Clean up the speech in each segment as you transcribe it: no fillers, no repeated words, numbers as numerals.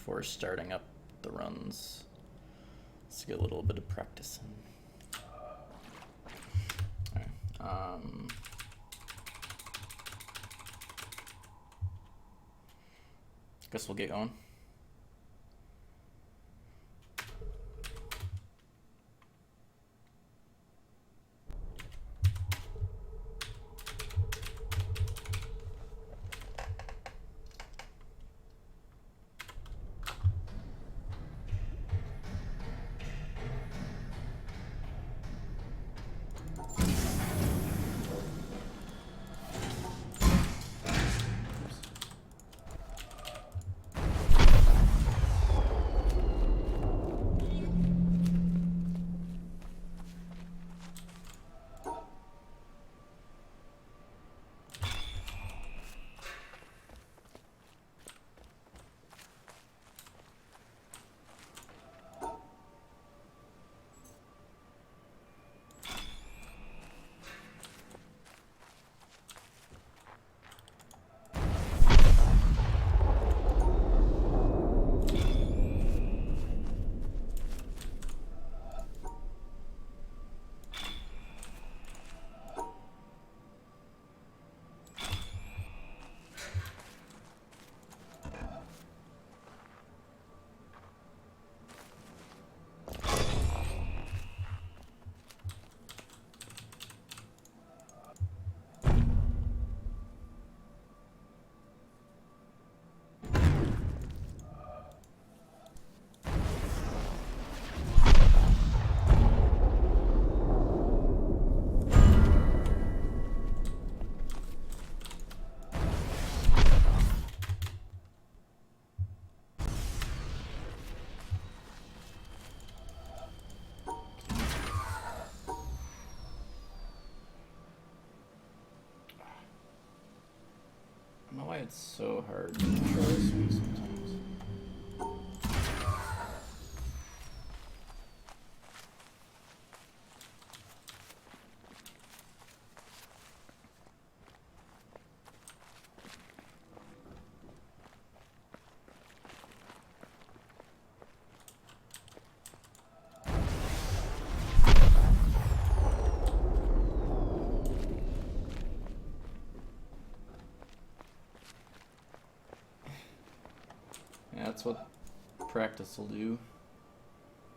before starting up the runs. Let's get a little bit of practice in. All right. Guess we'll get going. I don't know why it's so hard to control this one sometimes. That's what practice will do.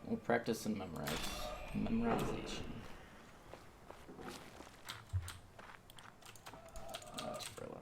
We'll practice and memorization. That's for left.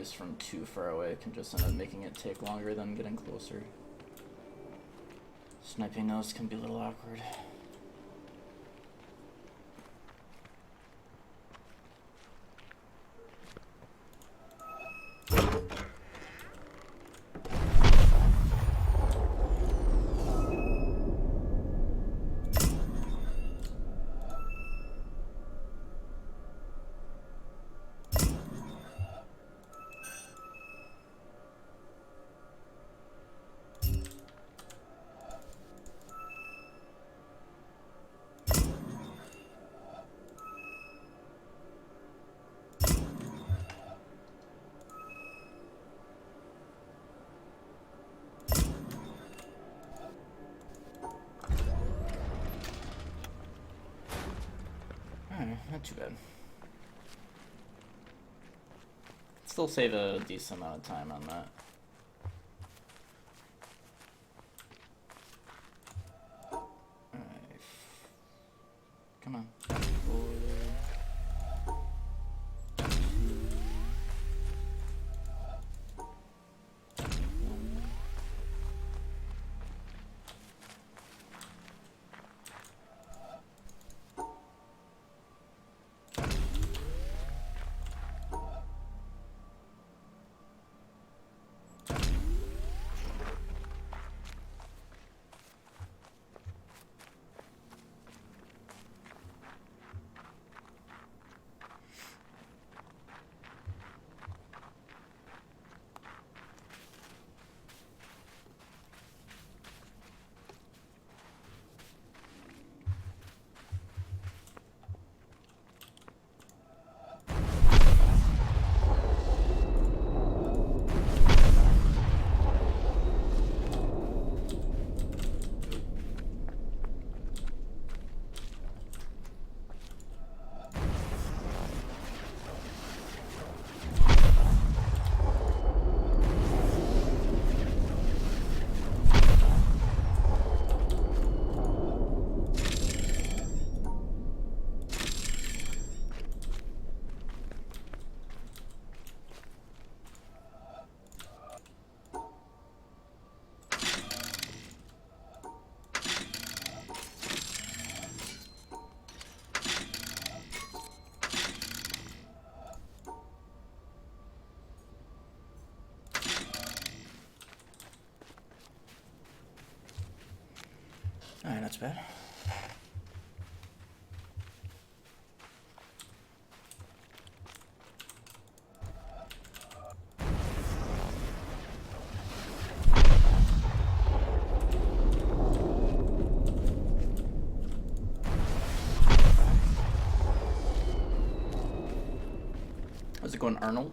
enemies from too far away can just end up making it take longer than getting closer. Sniping those can be a little awkward. Not too bad. Still save a decent amount of time on that. Alright. Come on. 4, 2, 1. Alright, that's bad. How's it going, Arnold?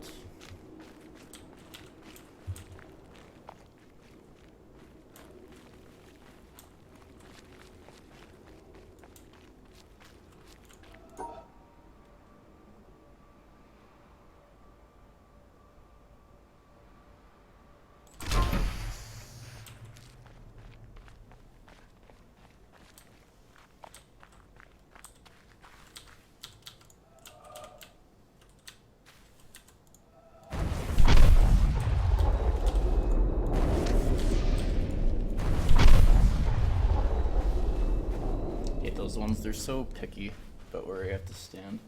Those ones, they're so picky about where you have to stand.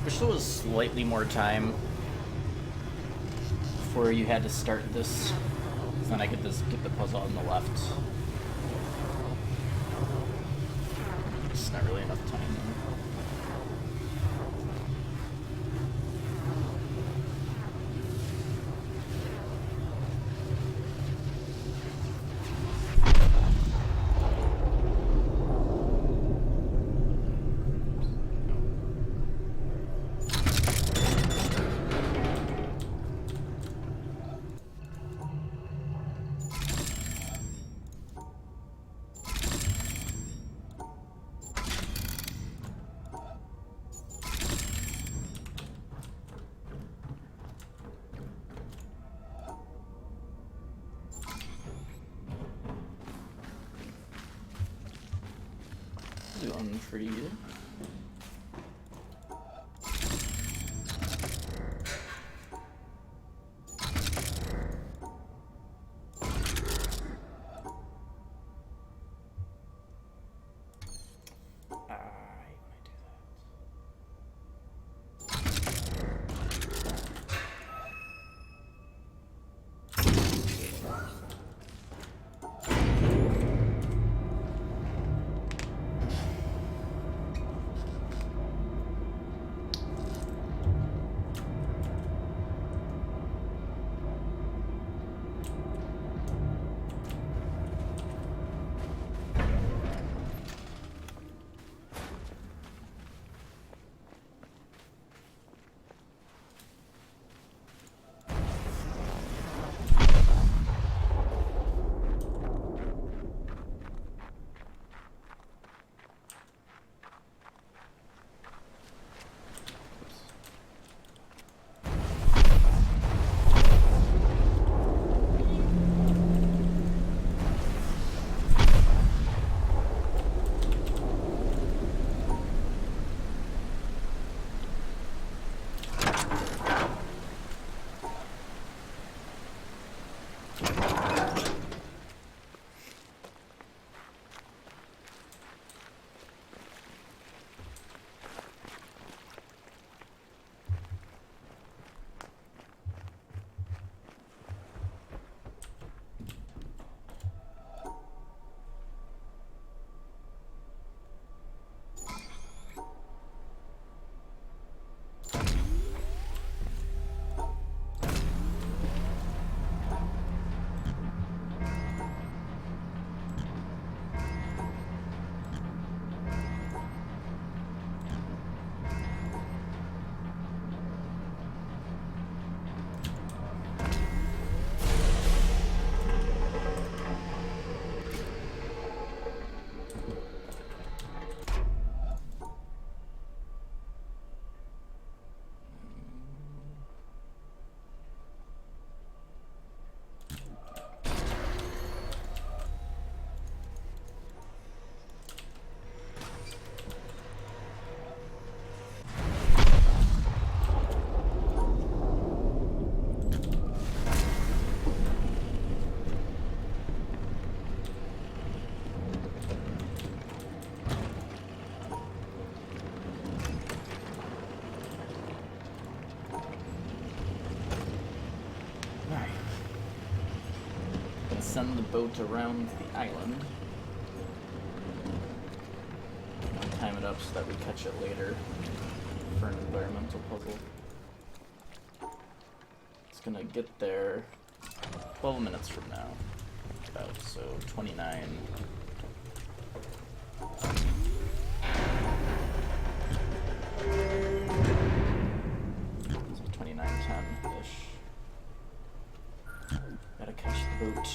Wish there was slightly more time before you had to start this Because then I could just get the puzzle on the left. It's not really enough time though. Doing pretty good. Send the boat around the island. Time it up so that we catch it later for an environmental puzzle. It's gonna get there 12 minutes from now, about, so 29. So 29:10-ish. Gotta catch the boat.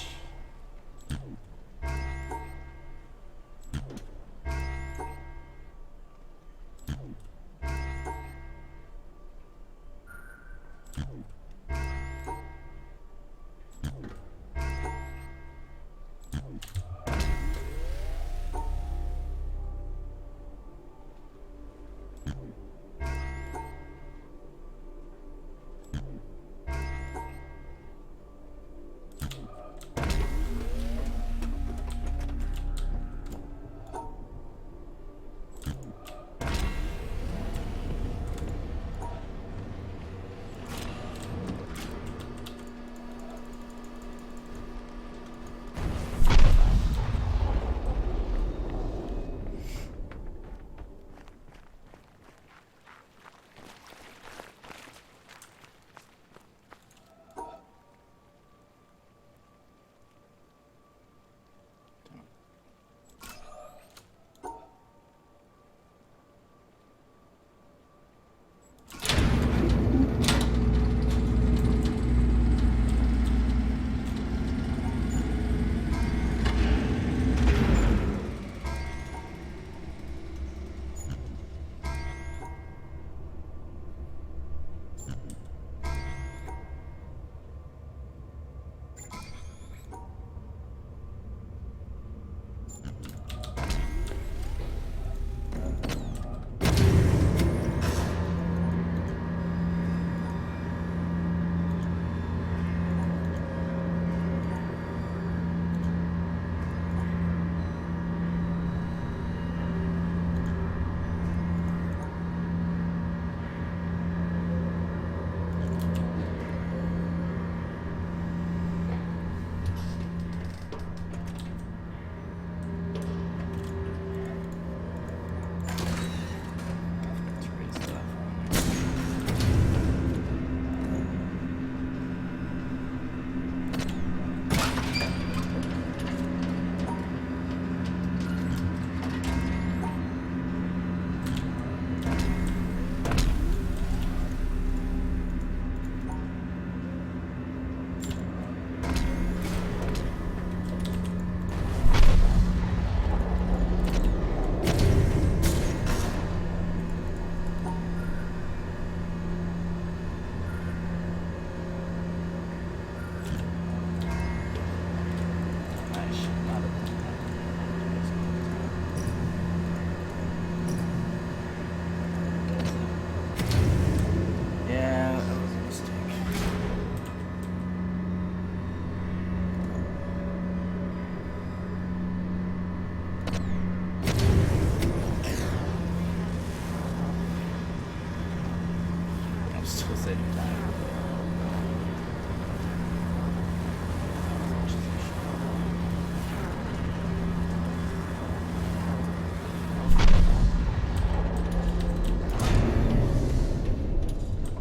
I'm still saving time.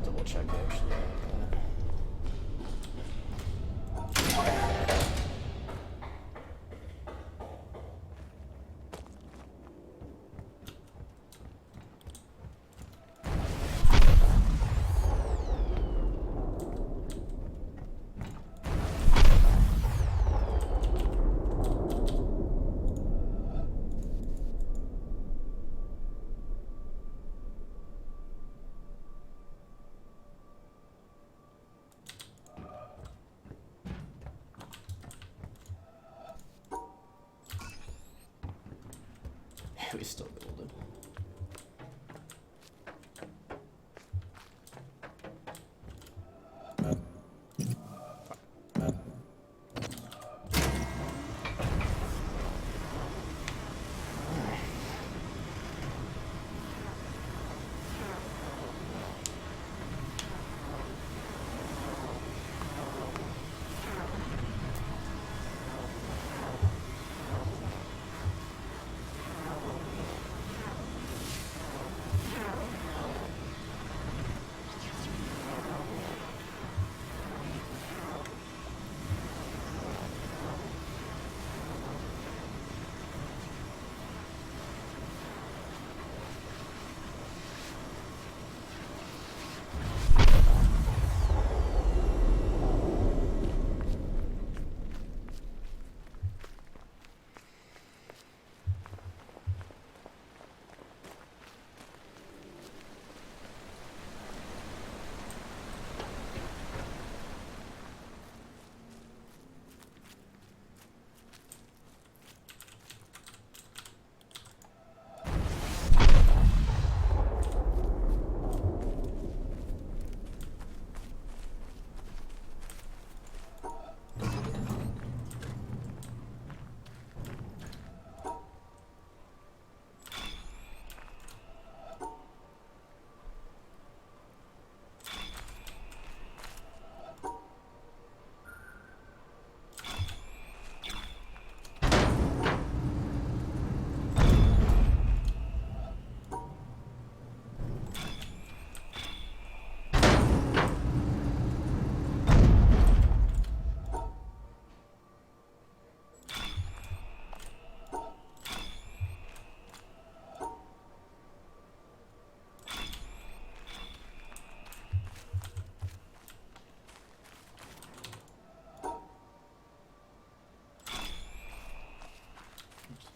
Double check actually. We still golden.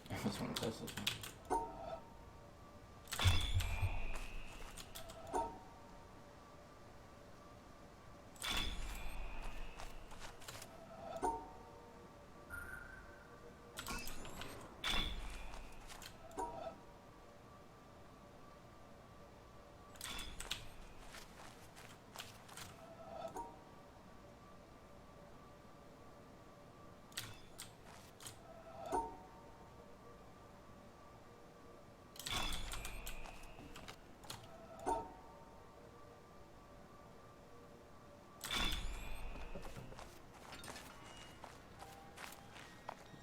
I just want to test this one.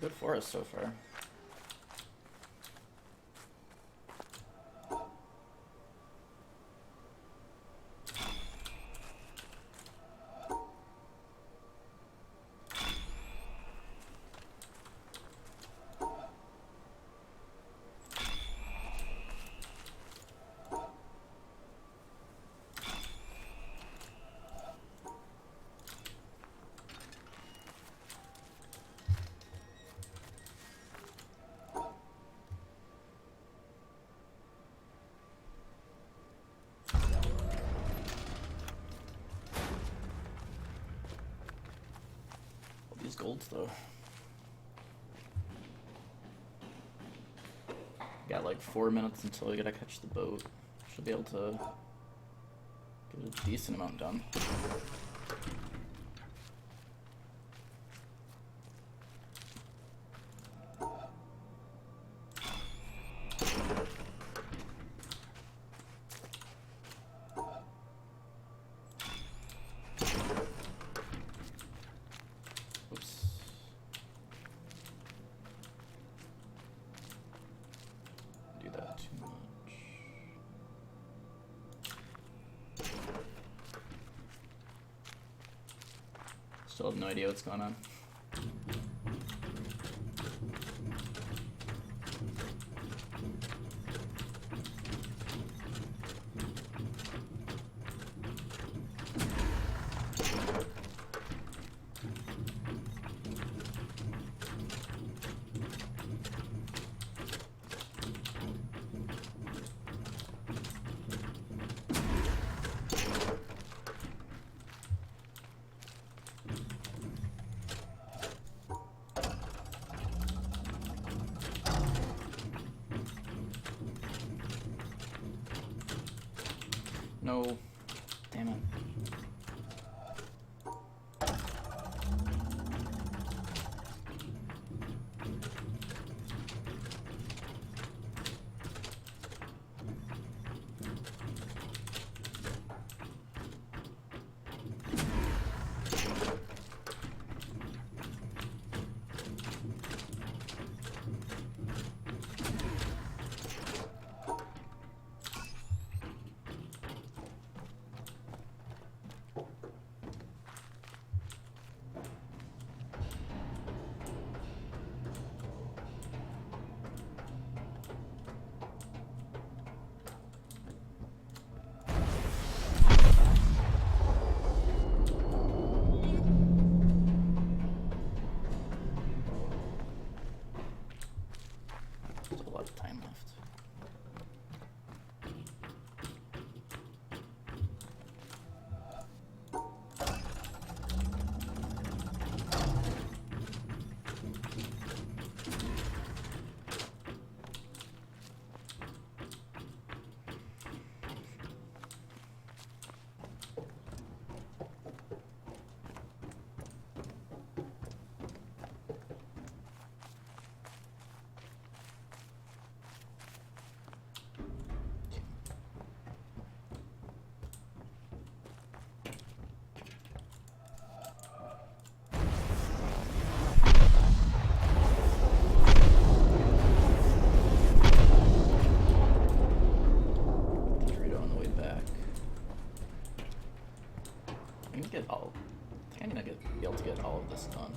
Good for us so far. These golds though. Got like 4 minutes until we gotta catch the boat. Should be able to get a decent amount done. Still have no idea what's going on. No. Damn it. There's a lot of time left. I think I need to be able to get all of this done.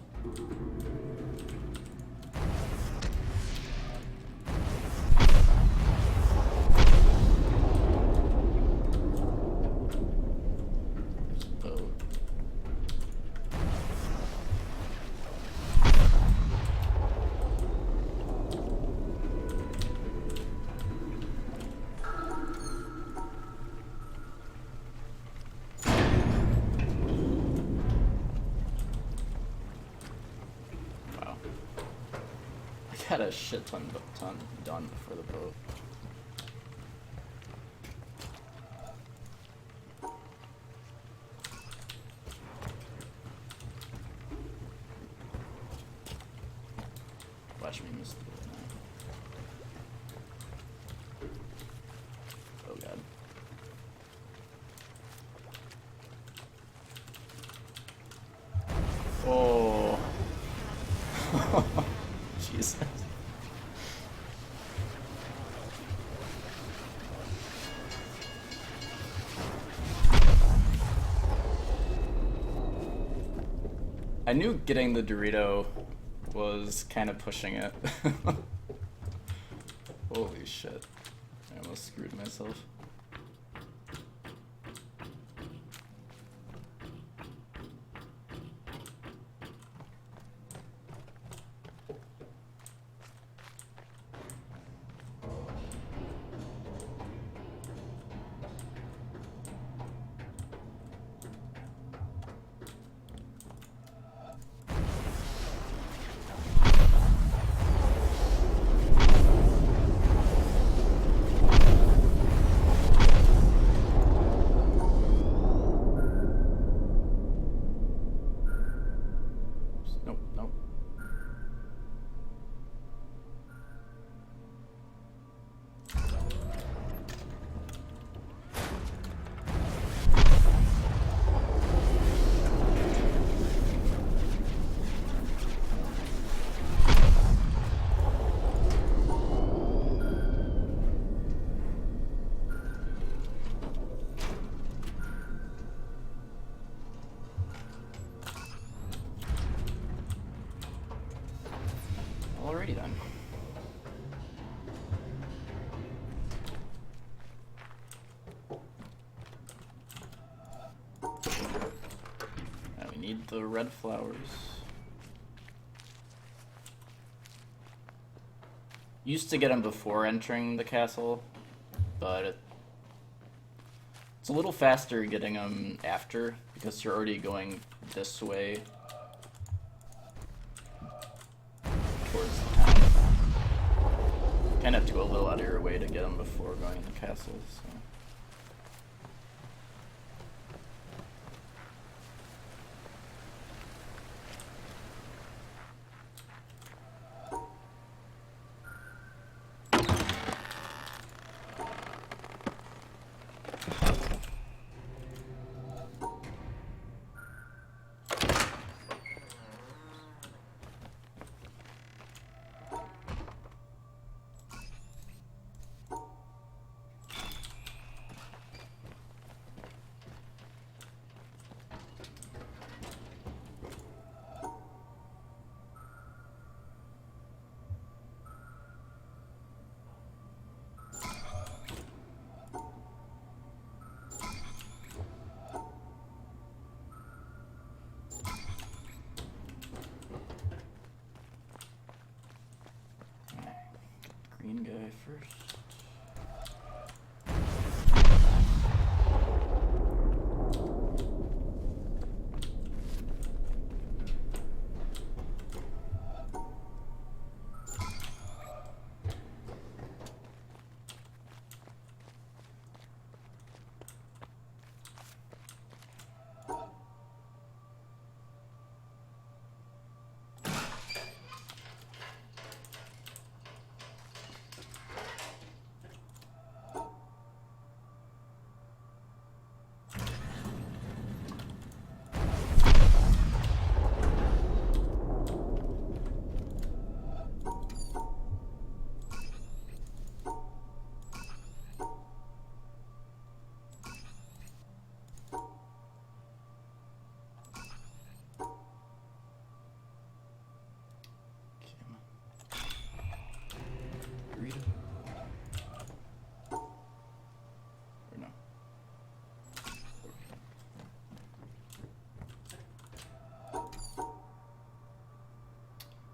Had a shit ton done before the boat. Watch me miss the boat now. Oh god. Oh. Jesus. I knew getting the Dorito was kind of pushing it. Holy shit. I almost screwed myself. Alrighty then. Now we need the red flowers. Used to get them before entering the castle, but it's a little faster getting them after because you're already going this way towards the town. You kind of have to go a little out of your way to get them before going to the castle. So. Green guy first. Rita. Or no.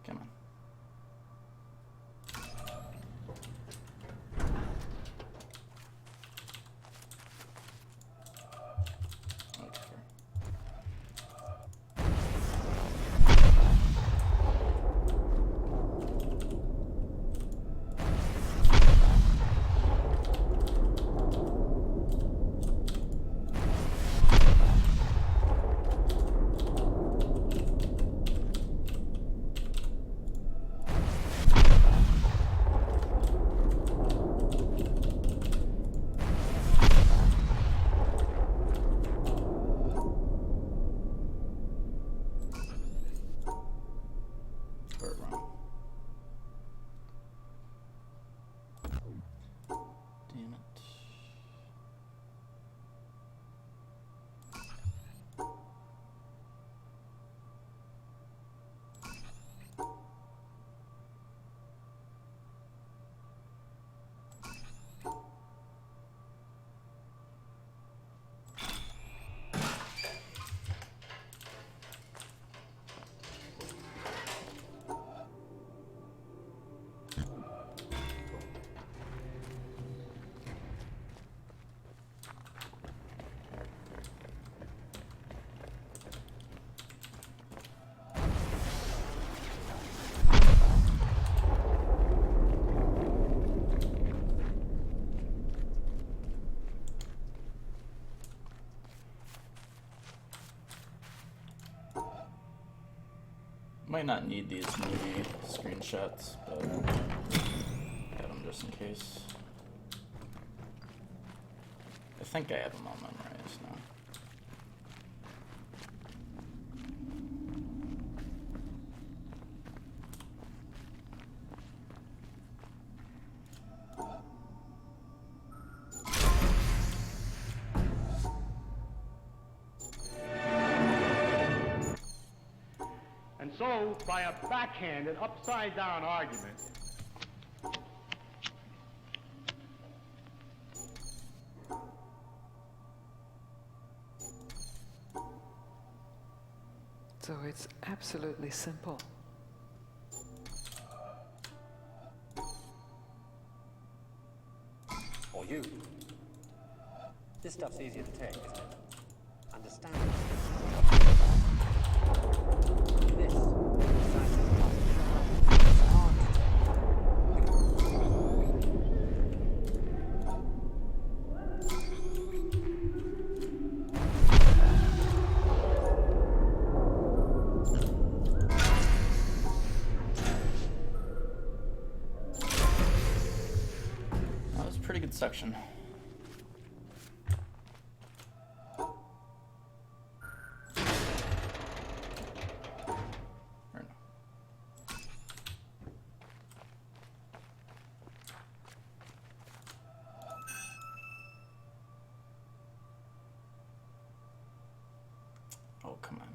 Come on. Might not need these movie screenshots, but got them just in case. I think I have them all memorized now. And so know by a backhanded, upside-down argument. So it's absolutely simple. Or you. This stuff's easier to take, isn't it? Understand? This is hard to take. That was a pretty good section. Oh, come on.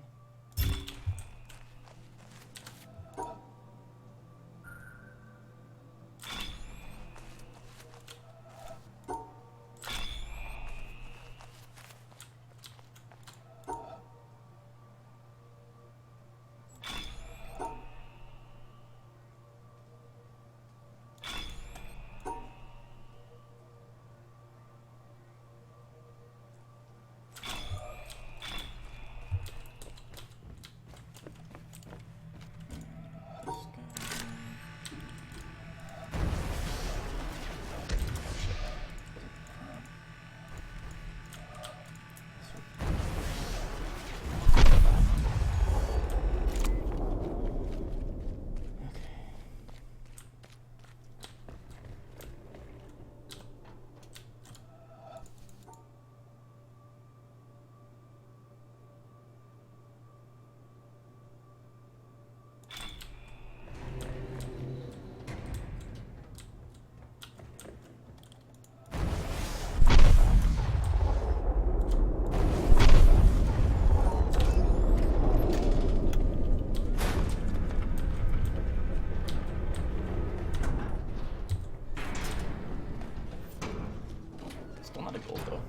Still not a gold though.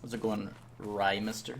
How's it going, Rye Mister?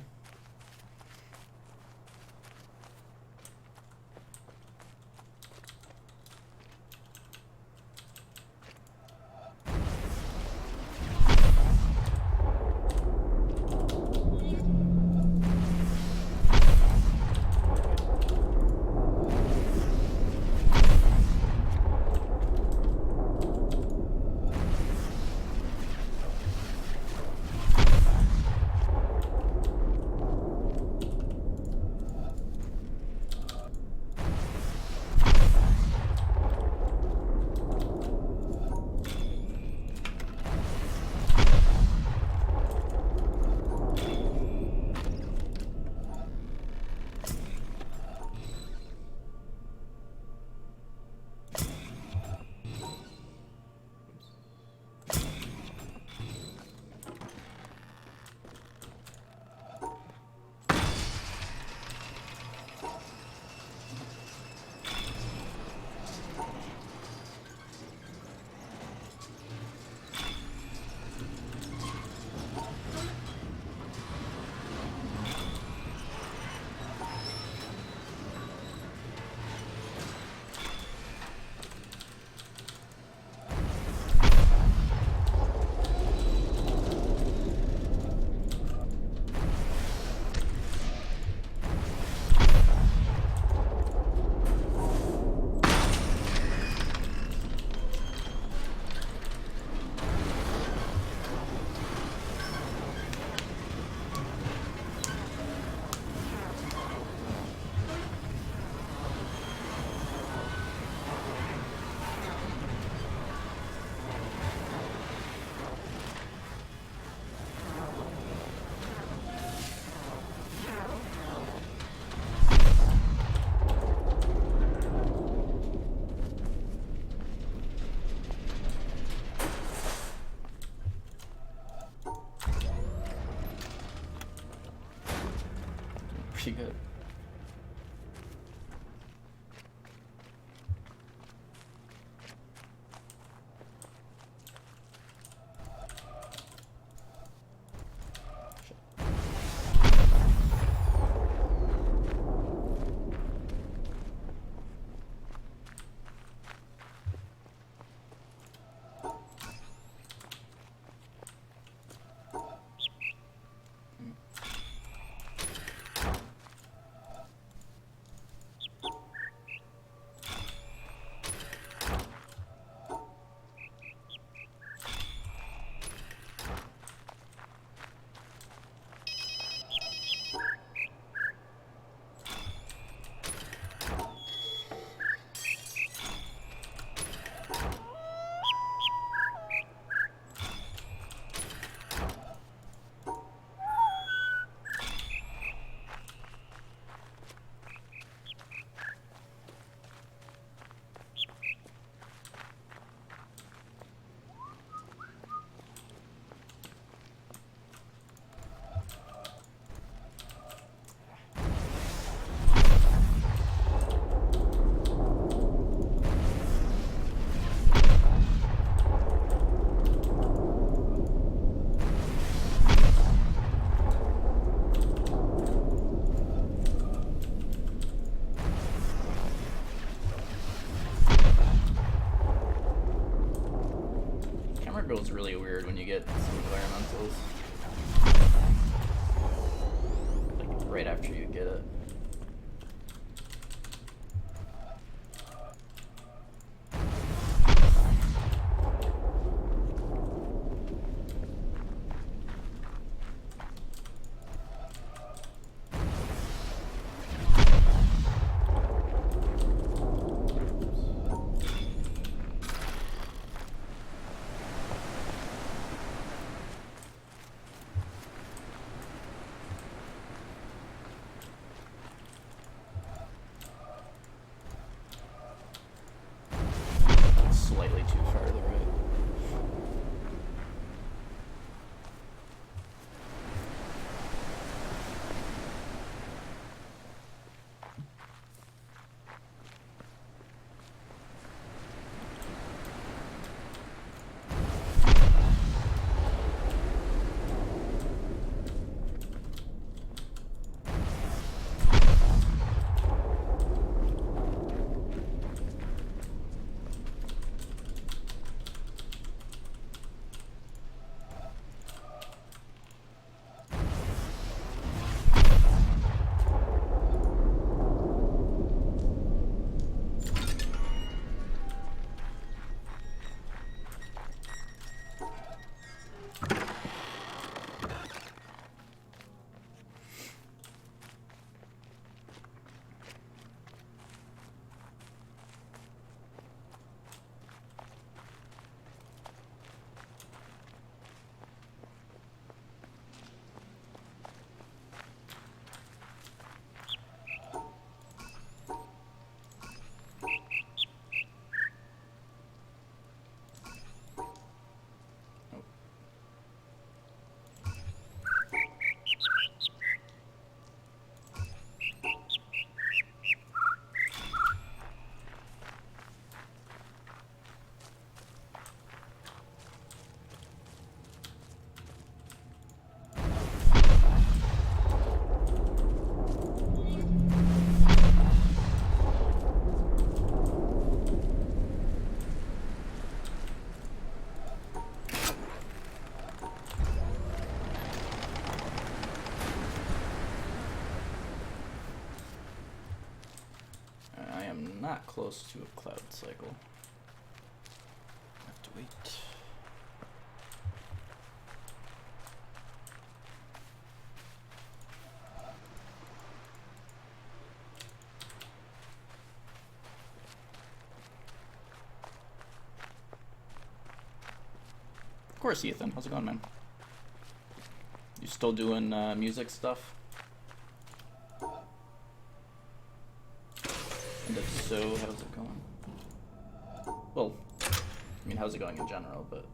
pretty good. Goes really weird when you get some environmentals. Like right after you get it. Slightly too far to the right. Not close to a cloud cycle. I have to wait. Of course, Ethan. How's it going, man? You still doing music stuff? And if so, how's it going? Well, I mean, how's it going in general, but...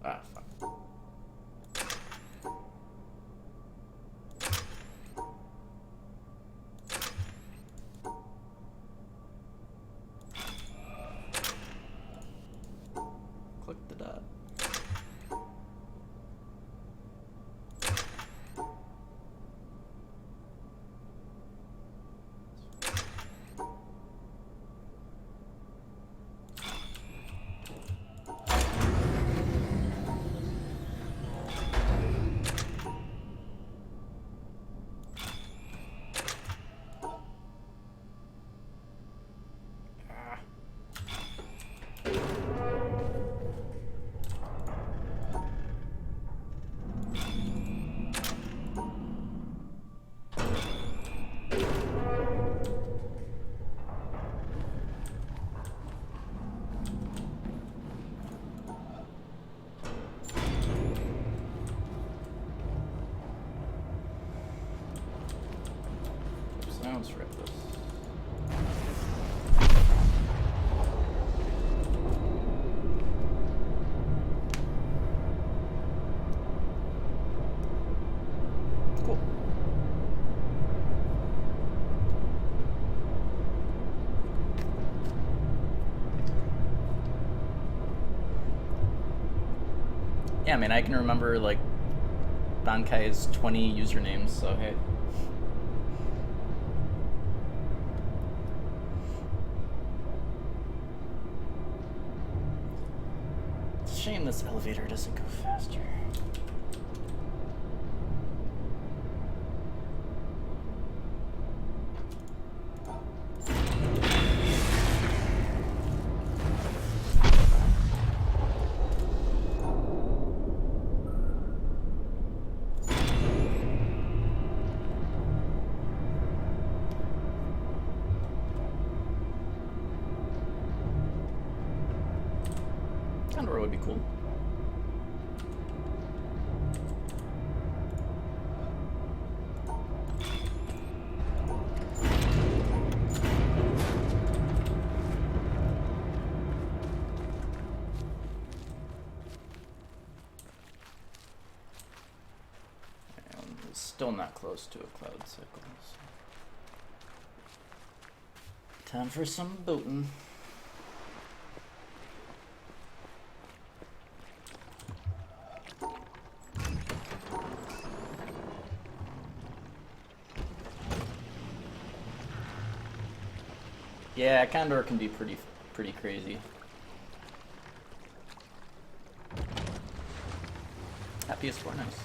Ah, fuck. let's rip this. Cool. Yeah, I mean, I can remember, like, Bankai's 20 usernames, so hey. It's a shame this elevator doesn't go faster. Condor would be cool. And it's still not close to a cloud cycle. So. Time for some boating. Yeah, Condor can be pretty crazy. Happiest for nice.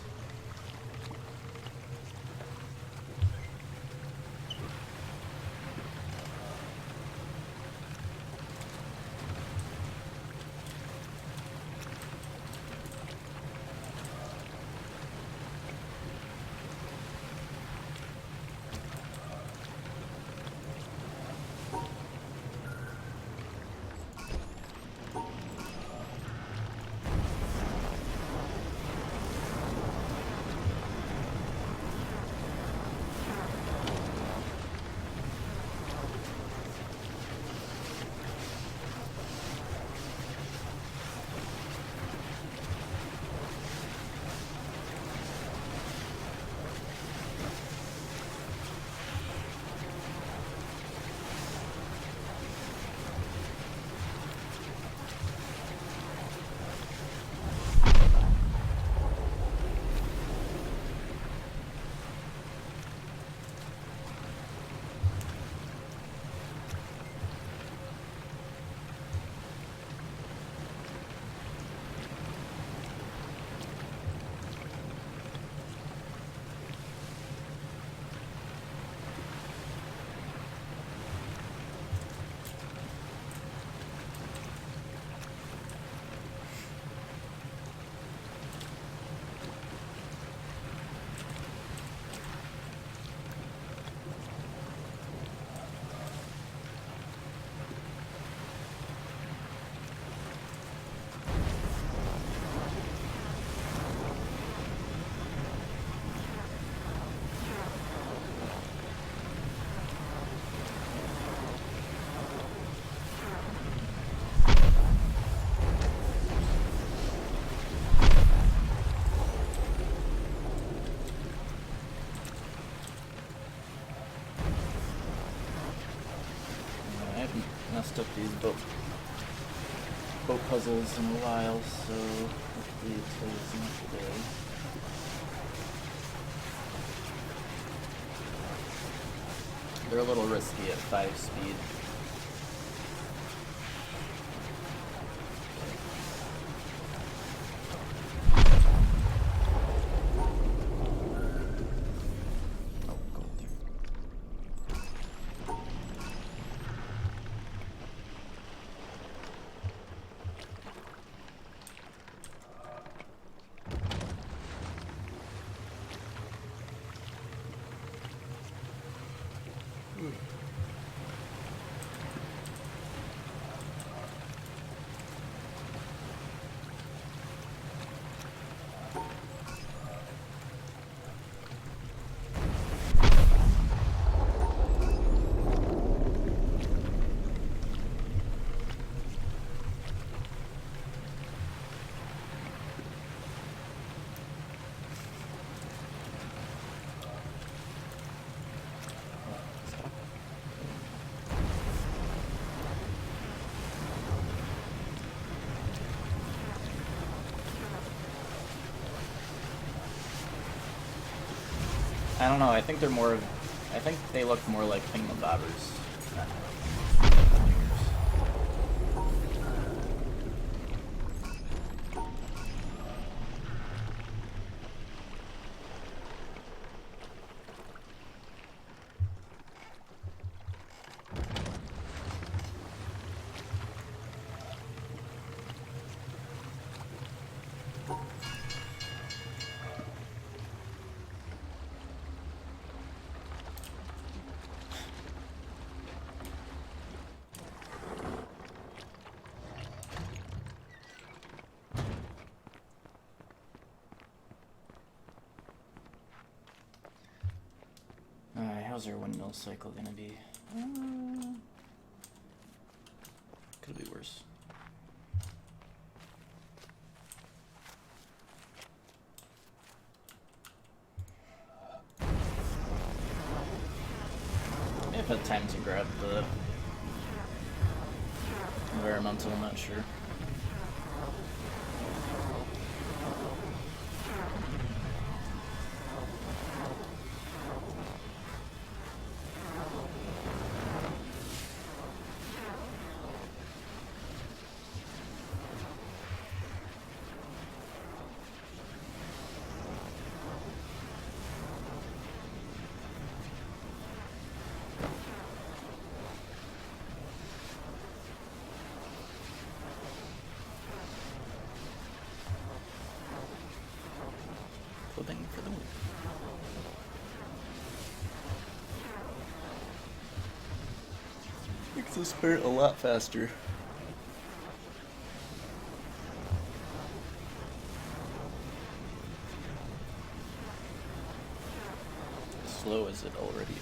Messed up these boat puzzles in a while, so hopefully it tells me today. They're a little risky at 5 speed. I don't know. I think they're more of. I think they look more like thingamabobbers. Alright, how's our windmill cycle gonna be? Could be worse. If I had time to grab the environmental, I'm not sure. Flipping for the win. Makes this hurt a lot faster. Slow as it already is.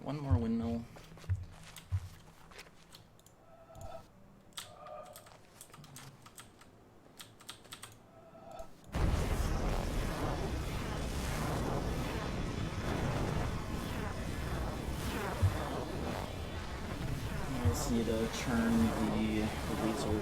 One more windmill. I just need to turn the laser.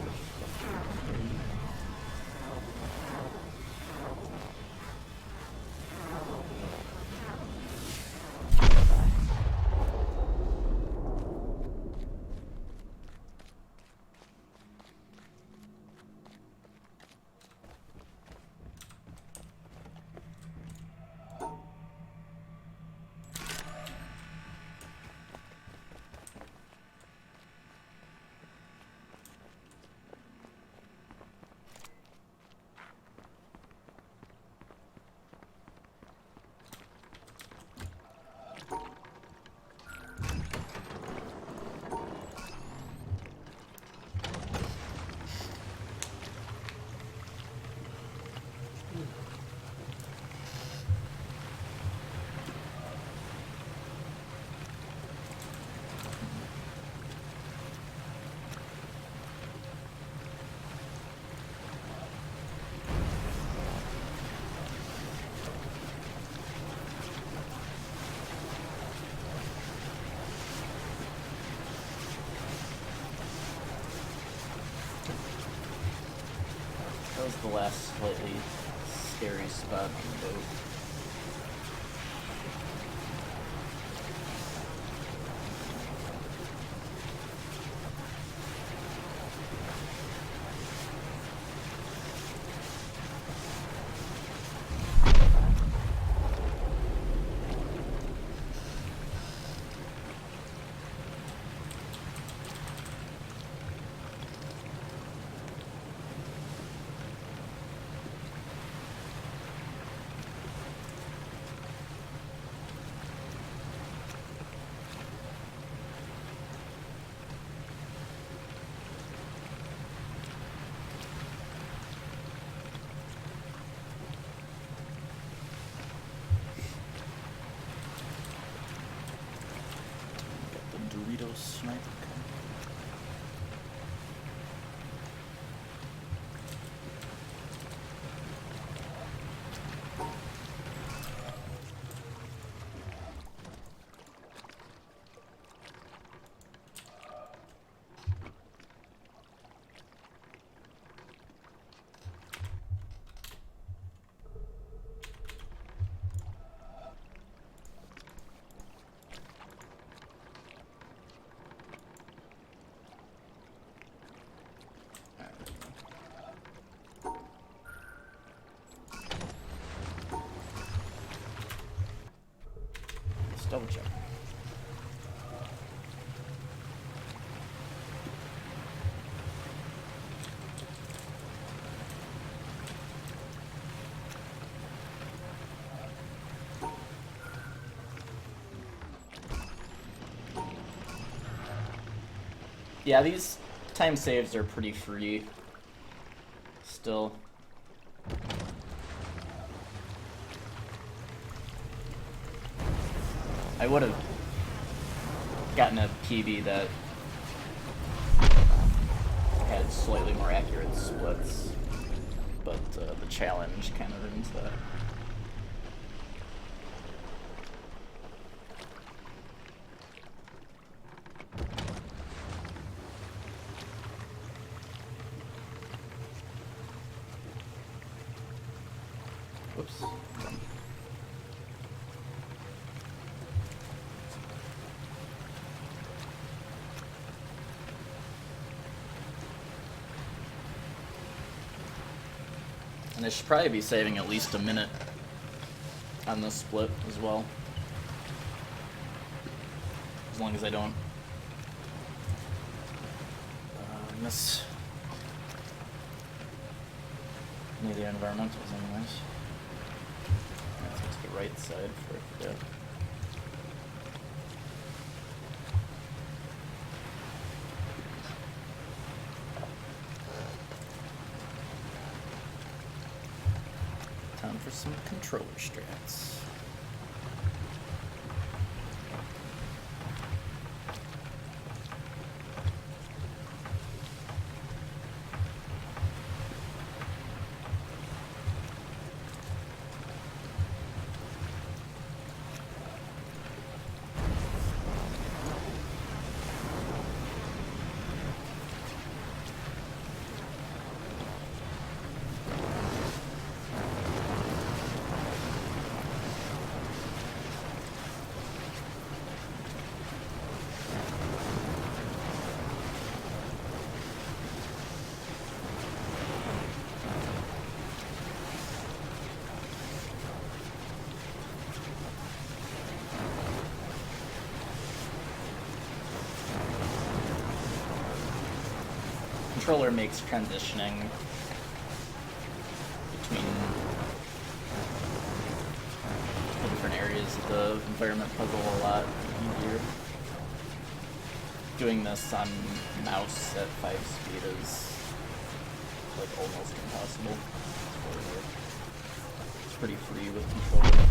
That was the last slightly scary spot on the boat. sniper. Let's double check. Yeah, these time saves are pretty free still. I would have gotten a PB that had slightly more accurate splits, but the challenge kind of ruins that. Whoops. And I should probably be saving at least a minute on this split as well. As long as I don't miss any of the environmentals anyways. That's the right side before I forget. Time for some controller strats. Controller makes transitioning between the different areas of the environment puzzle a lot easier. Doing this on mouse at 5 speed is like almost impossible. It's pretty free with controller.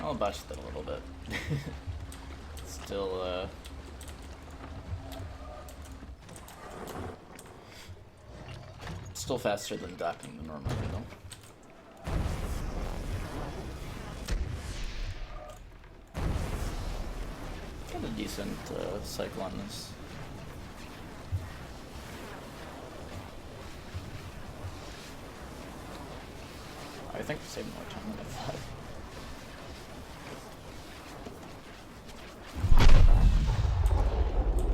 I'll botch that a little bit. Still, still faster than docking the normal way, though. Got a decent cycle on this. I think we saved more time than I thought.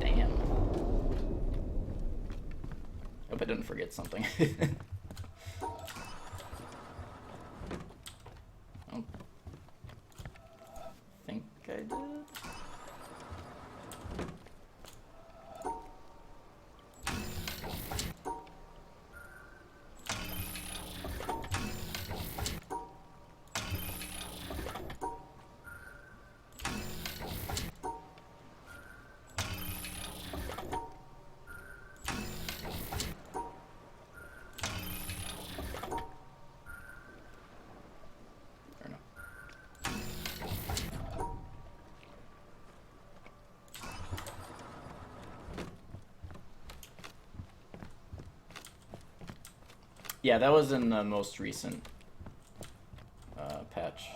Damn. Hope I didn't forget something. Oh. Think I did. Or no. Yeah, that was in the most recent patch.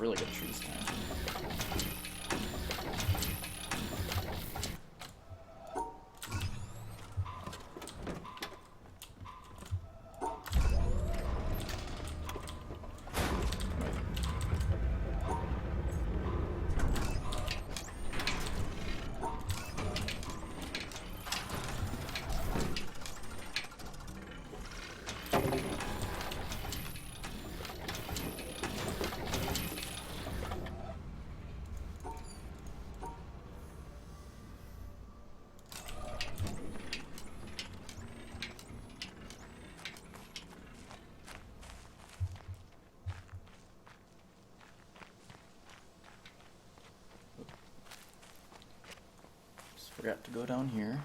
really good trees time. Forgot to go down here.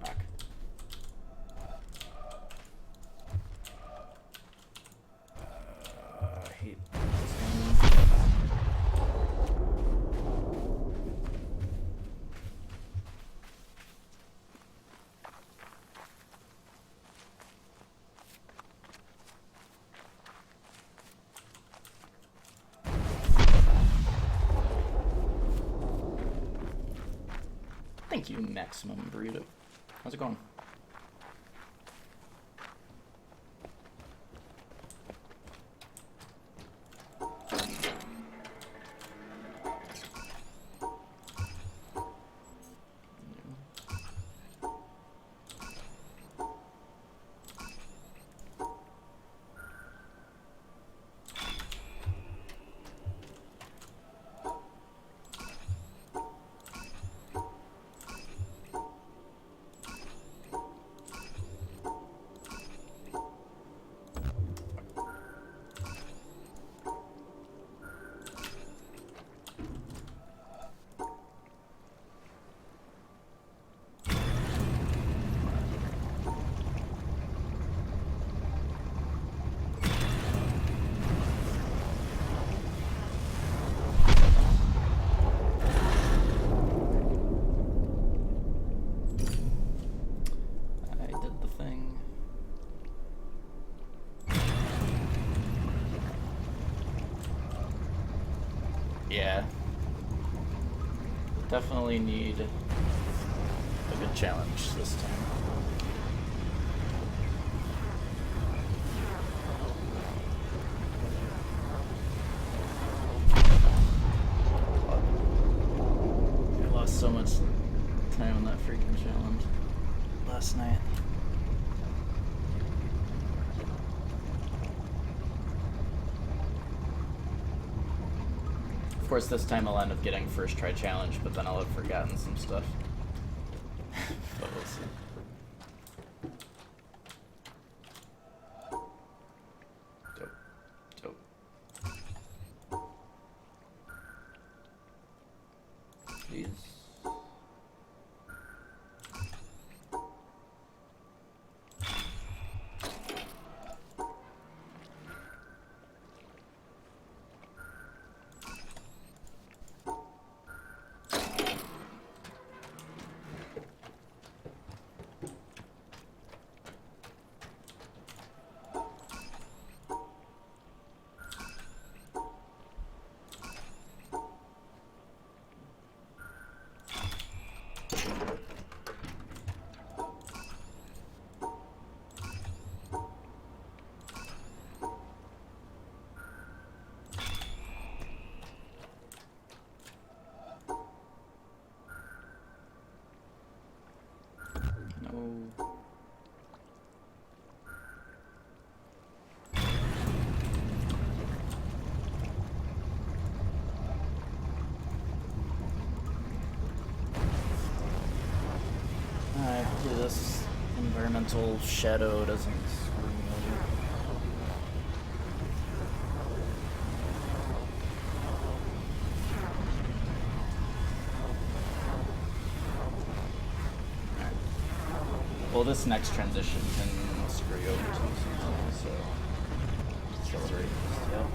Back. I hate this one. Thank you, Maximum Burrito. How's it going? Yeah. Definitely need a good challenge this time. I lost so much time on that freaking challenge last night. Of course, this time I'll end up getting first try challenge, but then I'll have forgotten some stuff. But we'll see. Dope. Dope. Jeez. Hopefully this environmental shadow doesn't screw me over. Alright. Well, this next transition can screw you over too sometimes, so accelerate. Yep.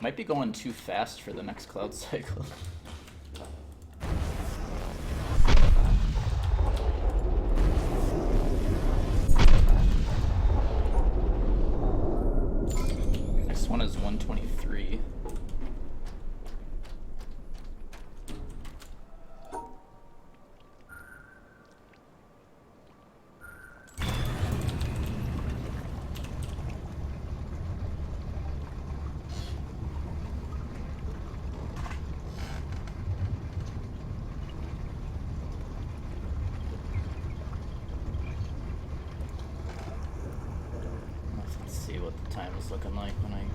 Might be going too fast for the next cloud cycle. Next one is 123. Let's see what the time is looking like when I get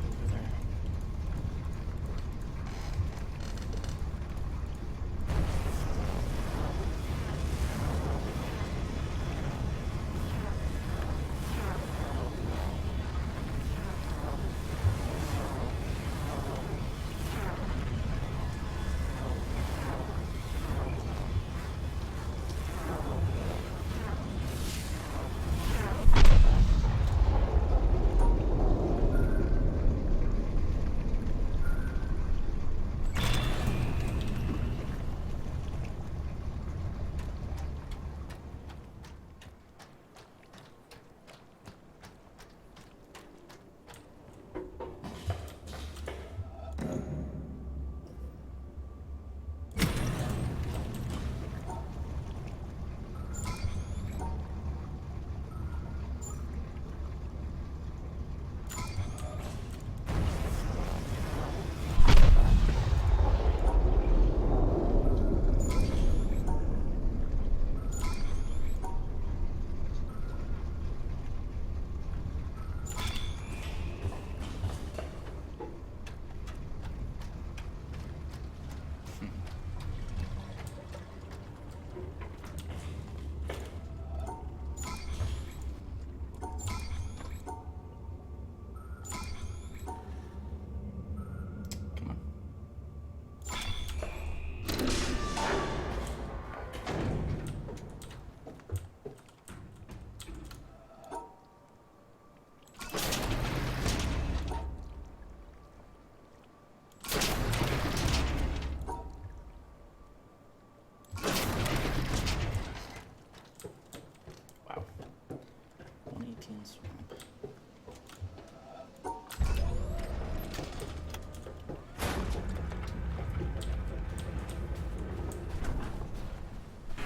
over there. Come on. Wow. 118 swamp.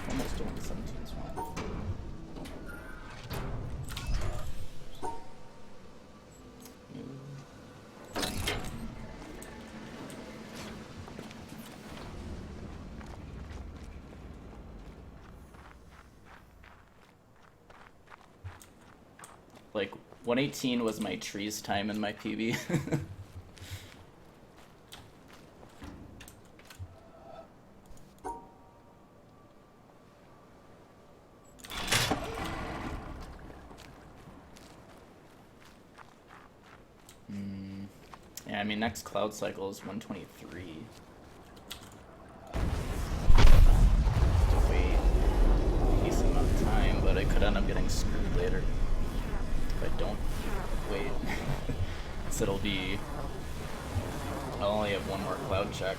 Almost doing 17 swamp. Like 118 was my trees time in my PB. Yeah, I mean next cloud cycle is 123. To wait a decent amount of time, but I could end up getting screwed later if I don't wait. So it'll be, I'll only have one more cloud check.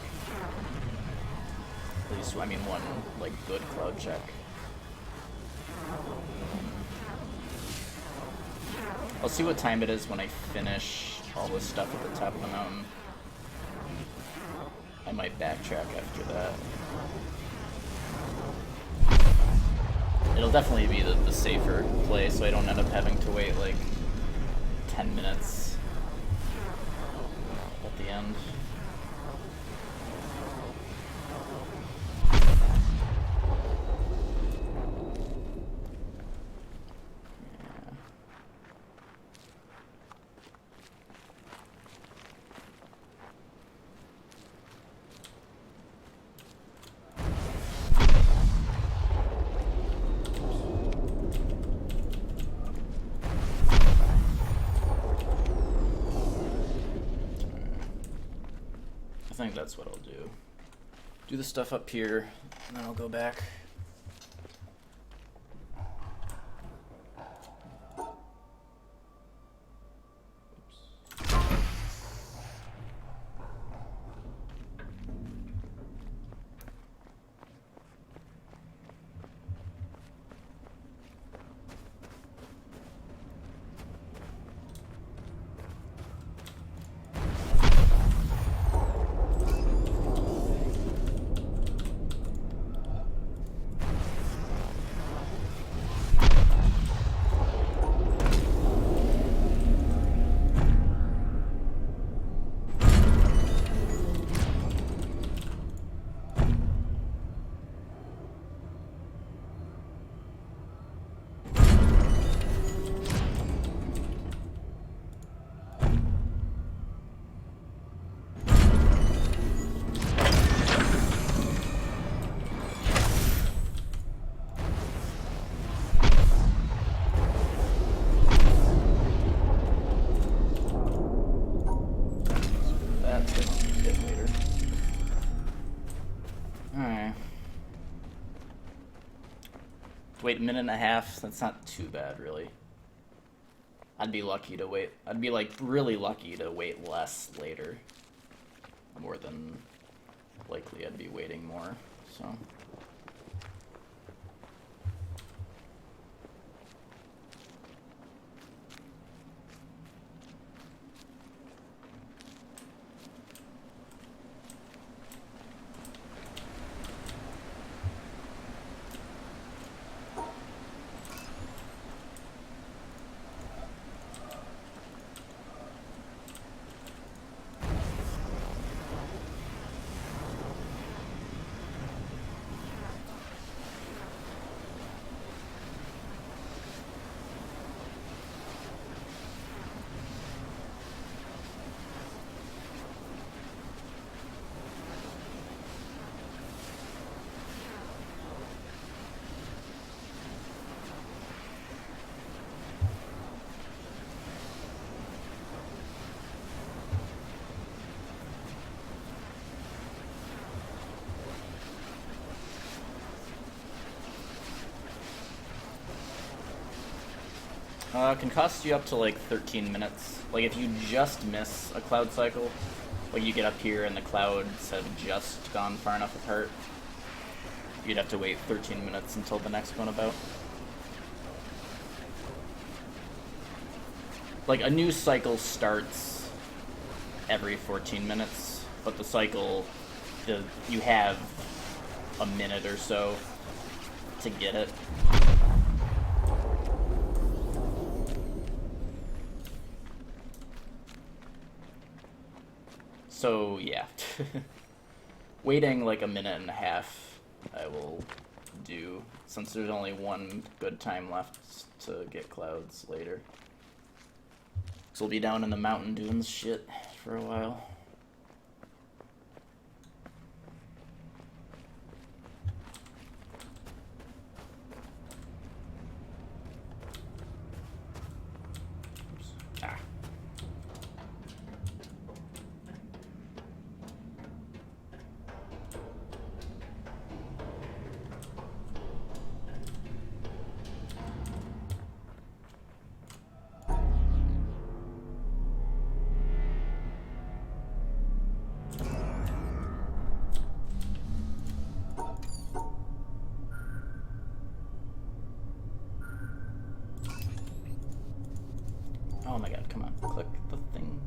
At least, I mean one like good cloud check. I'll see what time it is when I finish all this stuff at the top of the mountain. I might backtrack after that. It'll definitely be the safer play, so I don't end up having to wait like 10 minutes at the end. I think that's what I'll do. Do the stuff up here, and then I'll go back. Oops. Wait a minute and a half? That's not too bad, really. I'd be lucky to wait. I'd be, like, really lucky to wait less later. More than likely I'd be waiting more, so... Can cost you up to like 13 minutes. Like if you just miss a cloud cycle, like you get up here and the clouds have just gone far enough apart, you'd have to wait 13 minutes until the next one about. Like a new cycle starts every 14 minutes, but the cycle, you have a minute or so to get it. So, yeah. Waiting like a minute and a half I will do, since there's only one good time left to get clouds later. So we'll be down in the mountain dunes shit for a while. Oh my god, come on, click the thing.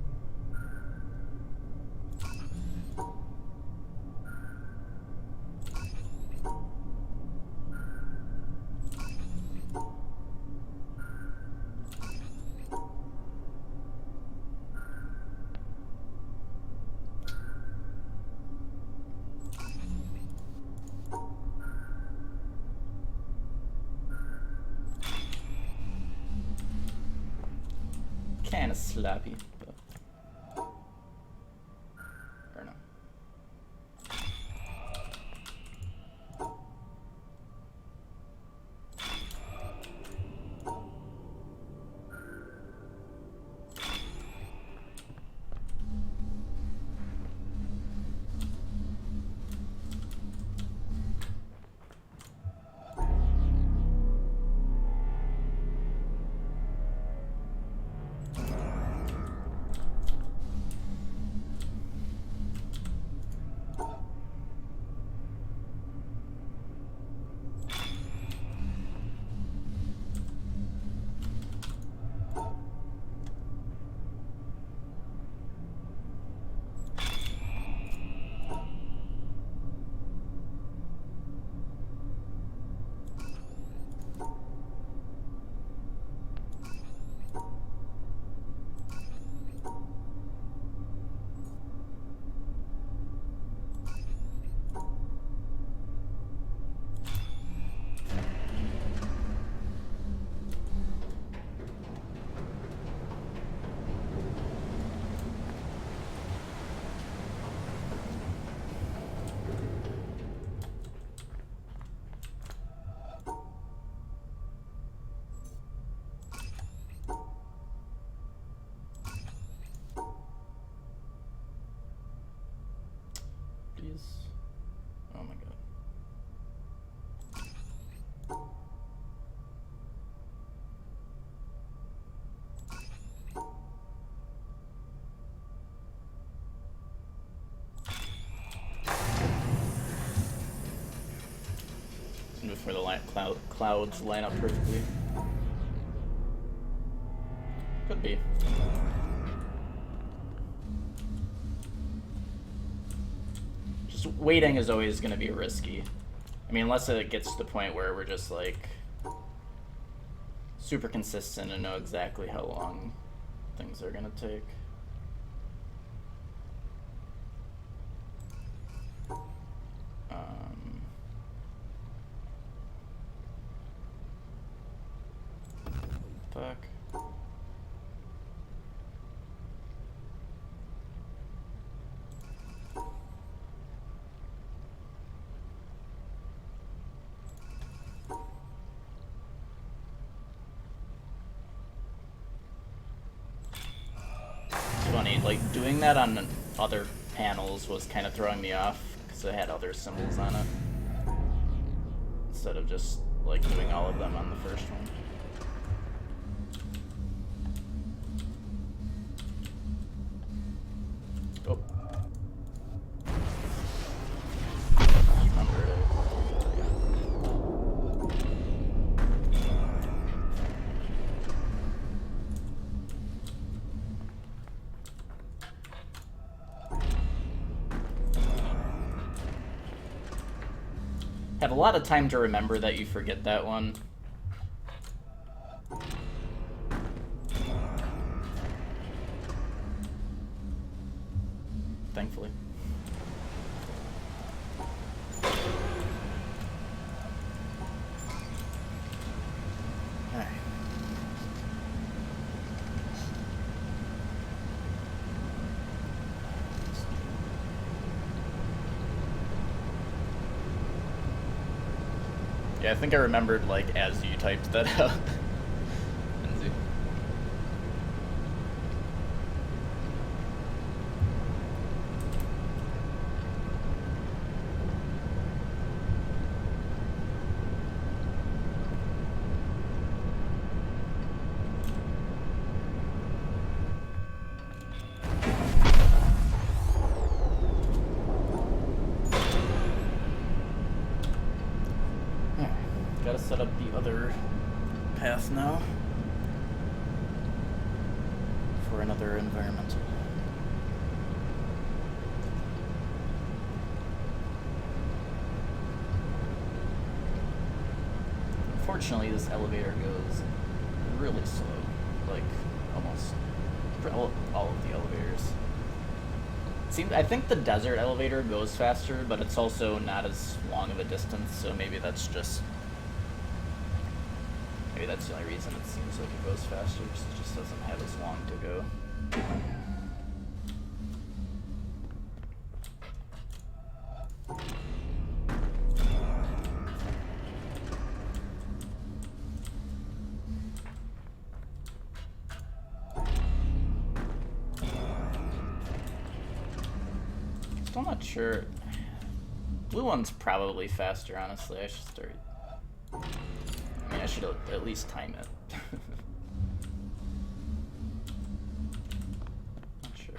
Kinda sloppy, but... or no. Please. Oh my god. before the clouds line up perfectly. Could be. Just waiting is always going to be risky. I mean, unless it gets to the point where we're just like super consistent and know exactly how long things are going to take. Fuck. It's funny, like doing that on other panels was kind of throwing me off because it had other symbols on it instead of just like doing all of them on the first one. Oh. Remember it. Have a lot of time to remember that you forget that one. Thankfully. Alright. Yeah, I think I remembered, like, as you typed that out. Lindsay. Gotta set up the other path now for another environmental. Unfortunately, this elevator goes really slow, like almost all of the elevators. I think the desert elevator goes faster, but it's also not as long of a distance, so maybe that's just... Maybe that's the only reason it seems like it goes faster, because it just doesn't have as long to go. Still not sure. Blue one's probably faster, honestly. I should start... I mean, I should at least time it. Not sure.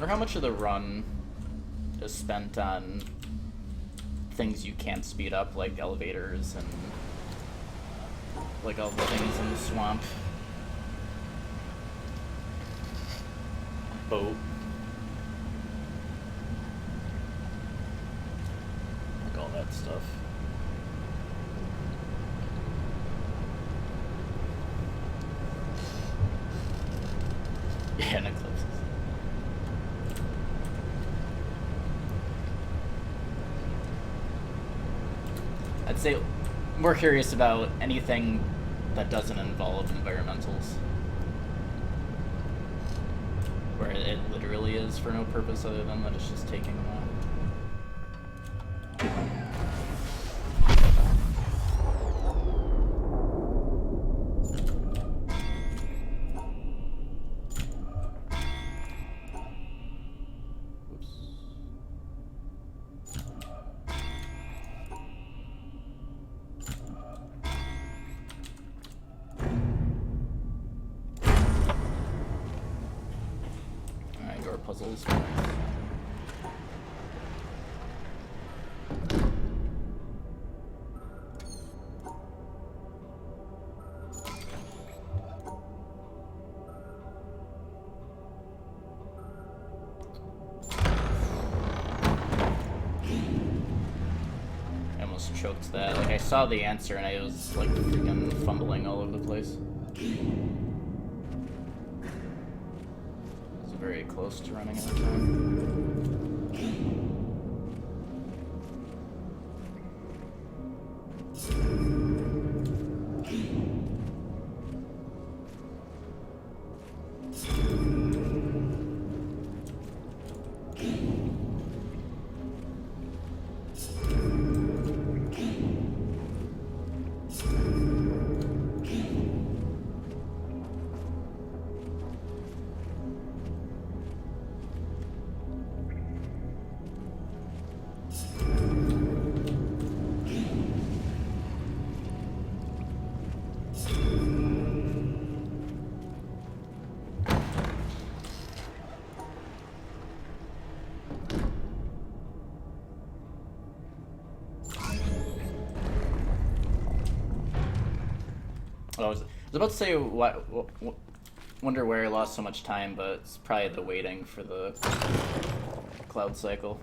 Or how much of the run is spent on things you can't speed up, like elevators and like all the things in the swamp. Boat. Like all that stuff. Yeah, and eclipses. I'd say more curious about anything that doesn't involve environmentals. Where it literally is for no purpose other than that it's just taking them out. puzzles. I almost choked that. Like, I saw the answer and I was like freaking fumbling all over the place. I was very close to running out of time. I was about to say wonder where I lost so much time, but it's probably the waiting for the cloud cycle.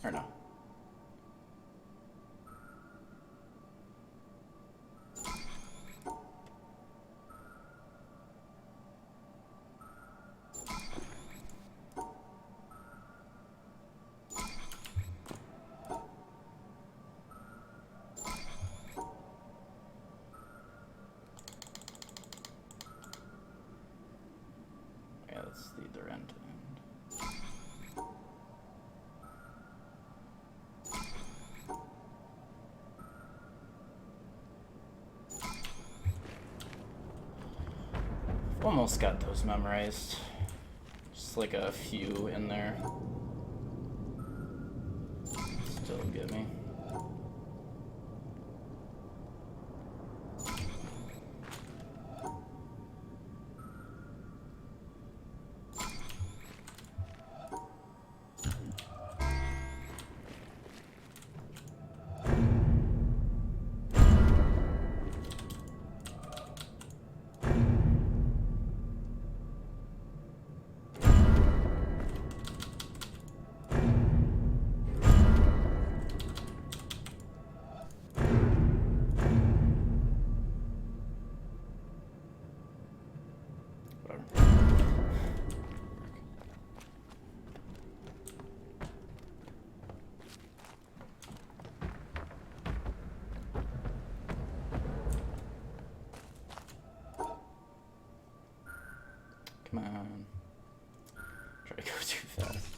Or no. Yeah, that's the other end. Almost got those memorized. Just like a few in there. Still get me. Come on. Try to go too fast.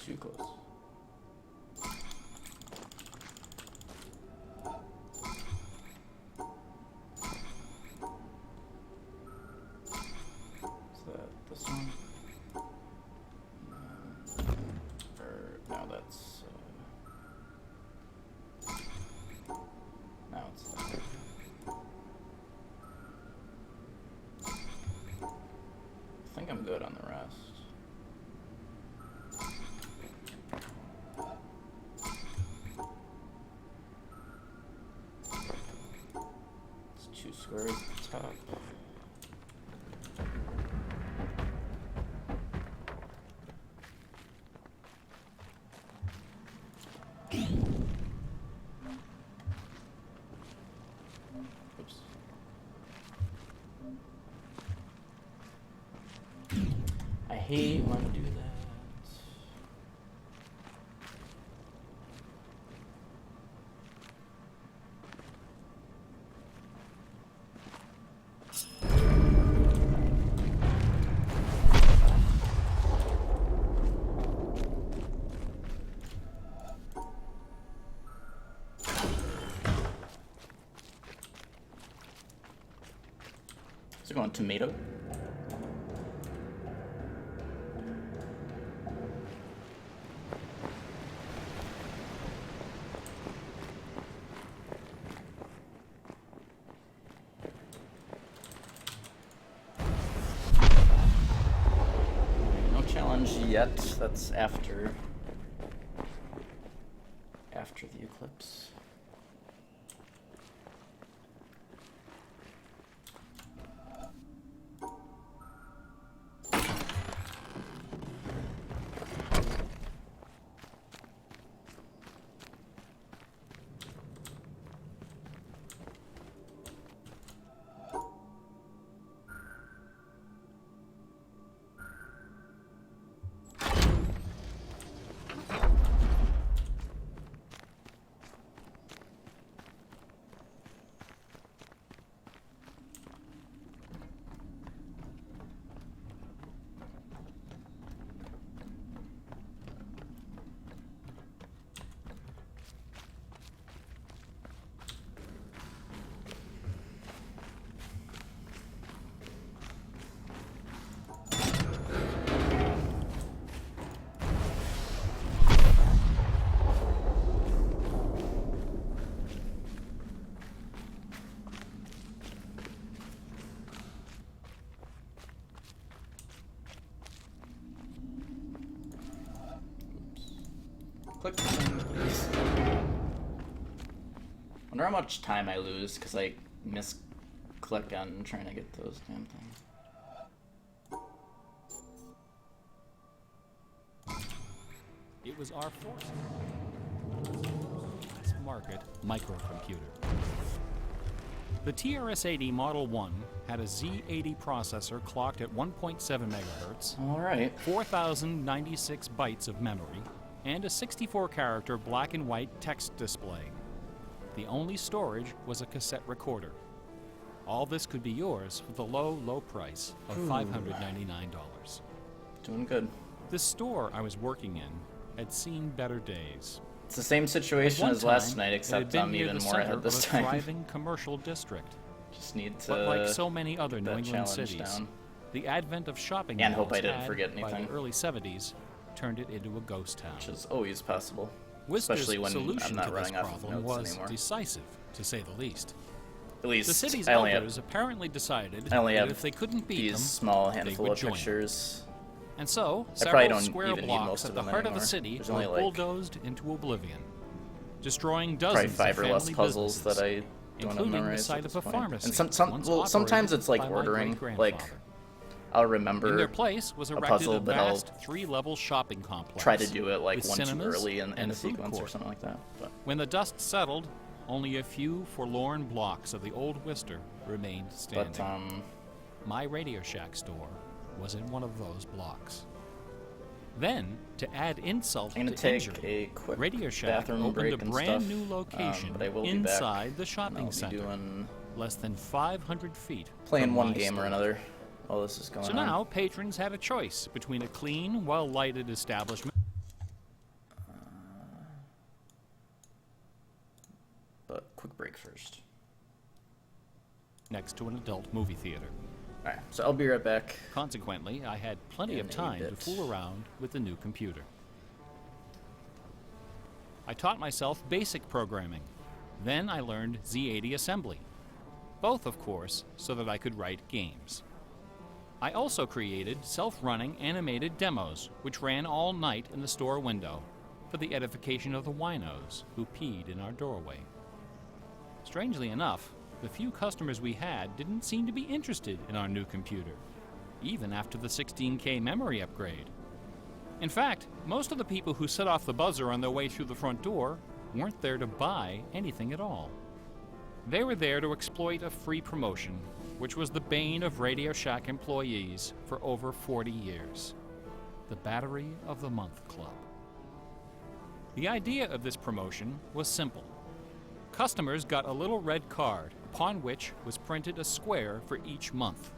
Too close. This one? Or no, that's think I'm good on the rest. It's 2 squares at the top. Oops. I hate when I do that. Is it going tomato? No challenge yet. That's after the eclipse. Click the thing, please. Wonder how much time I lose because I misclick on trying to get those damn things. It was our force. Market microcomputer. The TRS-80 Model 1 had a Z80 processor clocked at 1.7 megahertz, All right. 4,096 bytes of memory, and a 64-character black and white text display. The only storage was a cassette recorder. All this could be yours for the low, low price of $599. Doing good. The store I was working in had seen better days. It's the same situation as last night, It had except been I'm near even the more center ahead this of a time. thriving commercial district. Just need to But like so many other get New that England challenge cities, down. the advent of shopping And malls hope I didn't had, forget by anything. the early 70s, turned it into a ghost town. Which is always possible. Worcester's Especially when solution I'm not to running this off of problem notes was anymore. decisive, to say the least. At least The city's I only elders have apparently decided I only that have if they couldn't beat these them, small they handful would of join. pictures. And so, I probably several don't square even need blocks most at of the them heart of anymore. the city There's were only, like, bulldozed into oblivion, destroying Probably dozens 5 of or less family puzzles that businesses, I don't have including the memorized site at of this a point. pharmacy. And once sometimes operated it's like by my ordering. Like great-grandfather. I'll In remember their place was a erected puzzle, a but I'll vast three-level shopping complex. try to do it like with one too cinemas early in and a a food sequence or court. something like that. But When the dust settled, only a few forlorn blocks of the old Worcester remained standing. My Radio Shack store was in one of those blocks. Then, to add insult I'm gonna to take injury, a quick Radio Shack bathroom opened break a and brand stuff, new location but I will be inside back, the and shopping I'll be center, doing less than 500 feet playing from one my game or store. another while this is going So on. now, patrons had a choice between a clean, well-lighted establishment But quick break first. next to an adult movie theater. Alright, so I'll be right back. Consequently, I had plenty In of a time to bit. fool around with the new computer. I taught myself basic programming. Then I learned Z80 assembly. Both, of course, so that I could write games. I also created self-running animated demos, which ran all night in the store window for the edification of the winos who peed in our doorway. Strangely enough, the few customers we had didn't seem to be interested in our new computer, even after the 16K memory upgrade. In fact, most of the people who set off the buzzer on their way through the front door weren't there to buy anything at all. They were there to exploit a free promotion, which was the bane of Radio Shack employees for over 40 years. The Battery of the Month Club. The idea of this promotion was simple. Customers got a little red card upon which was printed a square for each month.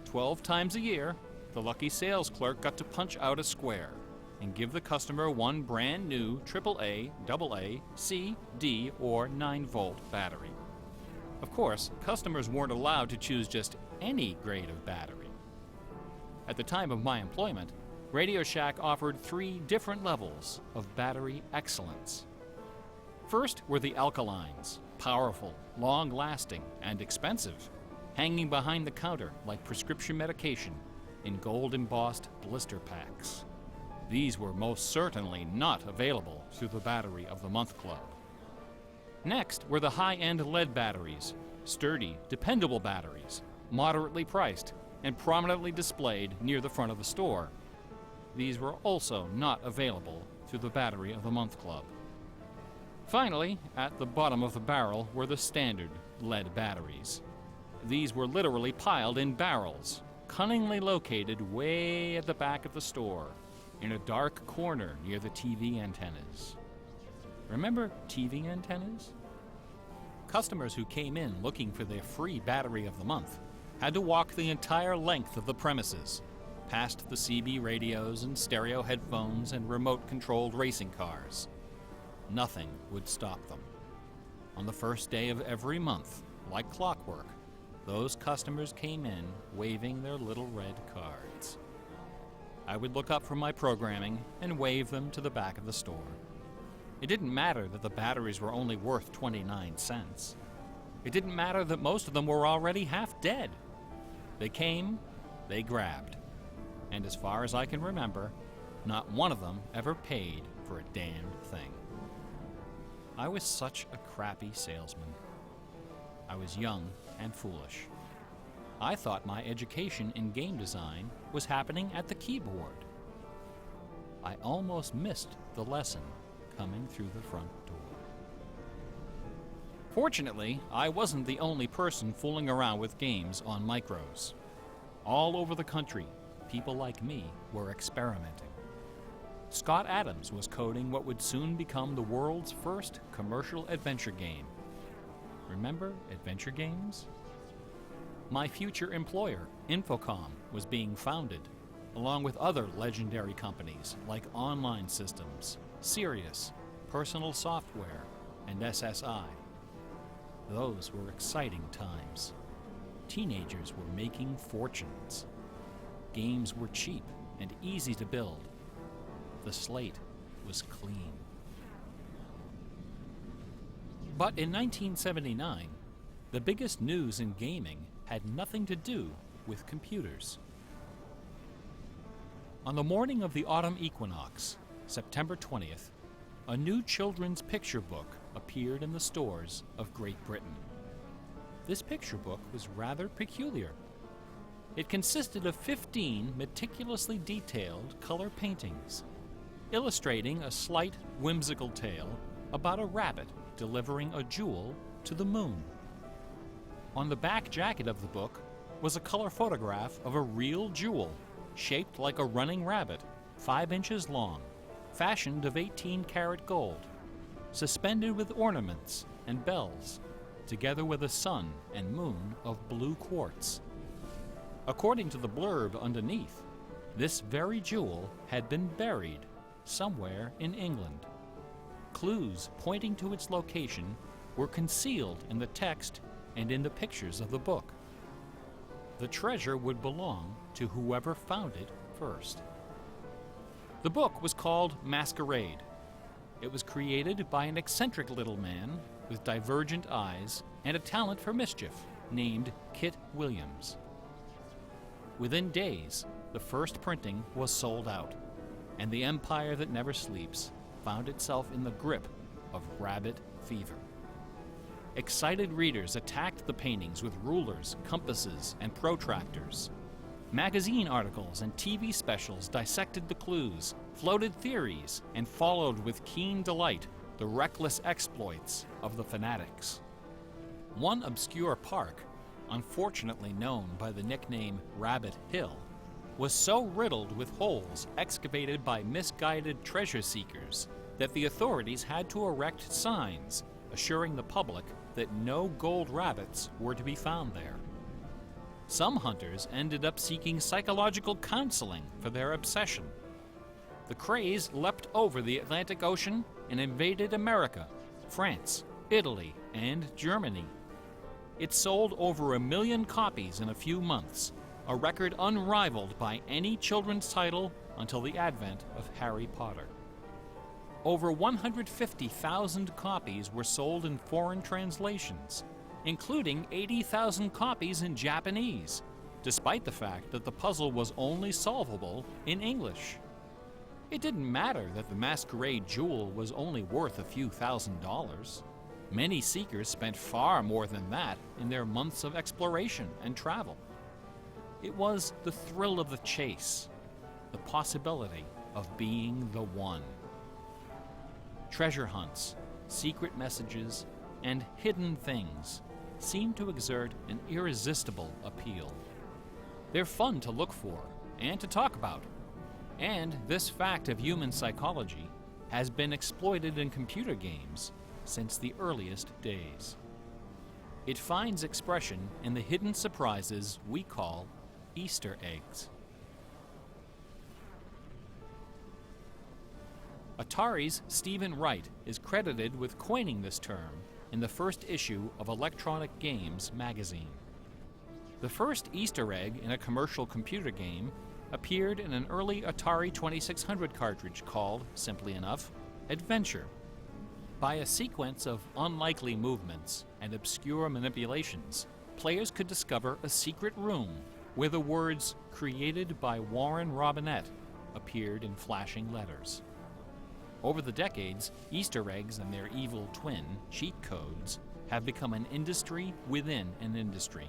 12 times a year, the lucky sales clerk got to punch out a square and give the customer one brand new AAA, AA, C, D, or 9-volt battery. Of course, customers weren't allowed to choose just any grade of battery. At the time of my employment, Radio Shack offered 3 different levels of battery excellence. First were the alkalines, powerful, long-lasting, and expensive, hanging behind the counter like prescription medication in gold-embossed blister packs. These were most certainly not available through the Battery of the Month Club. Next were the high-end lead batteries, sturdy, dependable batteries, moderately priced, and prominently displayed near the front of the store. These were also not available through the Battery of the Month Club. Finally, at the bottom of the barrel were the standard lead batteries. These were literally piled in barrels, cunningly located way at the back of the store, in a dark corner near the TV antennas. Remember TV antennas? Customers who came in looking for their free Battery of the Month had to walk the entire length of the premises, past the CB radios and stereo headphones and remote-controlled racing cars. Nothing would stop them. On the first day of every month, like clockwork, those customers came in waving their little red cards. I would look up from my programming and wave them to the back of the store. It didn't matter that the batteries were only worth 29 cents. It didn't matter that most of them were already half dead. They came, they grabbed. And as far as I can remember, not one of them ever paid for a damned thing. I was such a crappy salesman. I was young and foolish. I thought my education in game design was happening at the keyboard. I almost missed the lesson coming through the front door. Fortunately, I wasn't the only person fooling around with games on micros. All over the country, people like me were experimenting. Scott Adams was coding what would soon become the world's first commercial adventure game. Remember adventure games? My future employer, Infocom, was being founded, along with other legendary companies like Online Systems, Sirius, Personal Software, and SSI. Those were exciting times. Teenagers were making fortunes. Games were cheap and easy to build. The slate was clean. But in 1979, the biggest news in gaming had nothing to do with computers. On the morning of the autumn equinox, September 20th, a new children's picture book appeared in the stores of Great Britain. This picture book was rather peculiar. It consisted of 15 meticulously detailed color paintings, illustrating a slight whimsical tale about a rabbit delivering a jewel to the moon. On the back jacket of the book was a color photograph of a real jewel, shaped like a running rabbit, 5 inches long, fashioned of 18-karat gold, suspended with ornaments and bells, together with a sun and moon of blue quartz. According to the blurb underneath, this very jewel had been buried somewhere in England. Clues pointing to its location were concealed in the text and in the pictures of the book. The treasure would belong to whoever found it first. The book was called Masquerade. It was created by an eccentric little man with divergent eyes and a talent for mischief named Kit Williams. Within days, the first printing was sold out, and the empire that never sleeps found itself in the grip of rabbit fever. Excited readers attacked the paintings with rulers, compasses, and protractors. Magazine articles and TV specials dissected the clues, floated theories, and followed with keen delight the reckless exploits of the fanatics. One obscure park, unfortunately known by the nickname Rabbit Hill, was so riddled with holes excavated by misguided treasure seekers that the authorities had to erect signs assuring the public that no gold rabbits were to be found there. Some hunters ended up seeking psychological counseling for their obsession. The craze leapt over the Atlantic Ocean and invaded America, France, Italy, and Germany. It sold over 1 million copies in a few months, a record unrivaled by any children's title until the advent of Harry Potter. Over 150,000 copies were sold in foreign translations, including 80,000 copies in Japanese, despite the fact that the puzzle was only solvable in English. It didn't matter that the masquerade jewel was only worth a few $1,000s. Many seekers spent far more than that in their months of exploration and travel. It was the thrill of the chase, the possibility of being the one. Treasure hunts, secret messages, and hidden things seem to exert an irresistible appeal. They're fun to look for and to talk about, and this fact of human psychology has been exploited in computer games since the earliest days. It finds expression in the hidden surprises we call Easter eggs. Atari's Stephen Wright is credited with coining this term in the first issue of Electronic Games magazine. The first Easter egg in a commercial computer game appeared in an early Atari 2600 cartridge called, simply enough, Adventure. By a sequence of unlikely movements and obscure manipulations, players could discover a secret room where the words "Created by Warren Robinette" appeared in flashing letters. Over the decades, Easter eggs and their evil twin, cheat codes, have become an industry within an industry.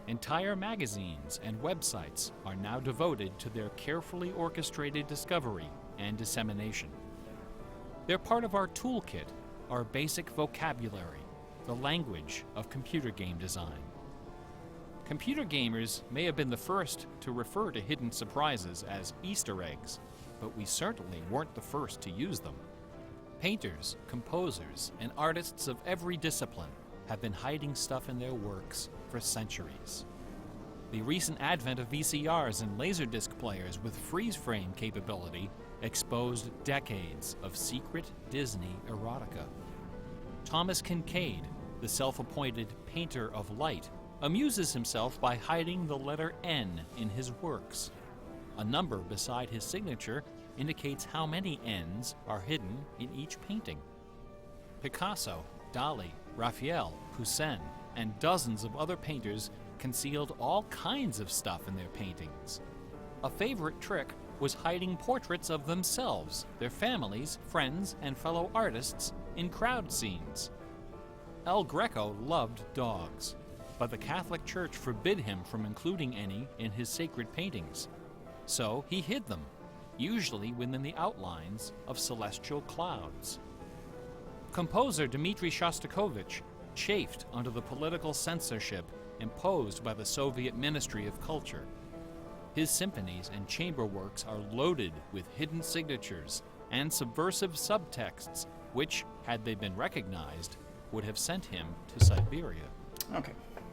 Entire magazines and websites are now devoted to their carefully orchestrated discovery and dissemination. They're part of our toolkit, our basic vocabulary, the language of computer game design. Computer gamers may have been the first to refer to hidden surprises as Easter eggs, but we certainly weren't the first to use them. Painters, composers, and artists of every discipline have been hiding stuff in their works for centuries. The recent advent of VCRs and Laserdisc players with freeze-frame capability exposed decades of secret Disney erotica. Thomas Kincaid, the self-appointed painter of light, amuses himself by hiding the letter N in his works. A number beside his signature indicates how many N's are hidden in each painting. Picasso, Dali, Raphael, Poussin, and dozens of other painters concealed all kinds of stuff in their paintings. A favorite trick was hiding portraits of themselves, their families, friends, and fellow artists in crowd scenes. El Greco loved dogs, but the Catholic Church forbid him from including any in his sacred paintings. So he hid them, usually within the outlines of celestial clouds. Composer Dmitri Shostakovich chafed under the political censorship imposed by the Soviet Ministry of Culture. His symphonies and chamber works are loaded with hidden signatures and subversive subtexts, which, had they been recognized, would have sent him to Siberia. Okay.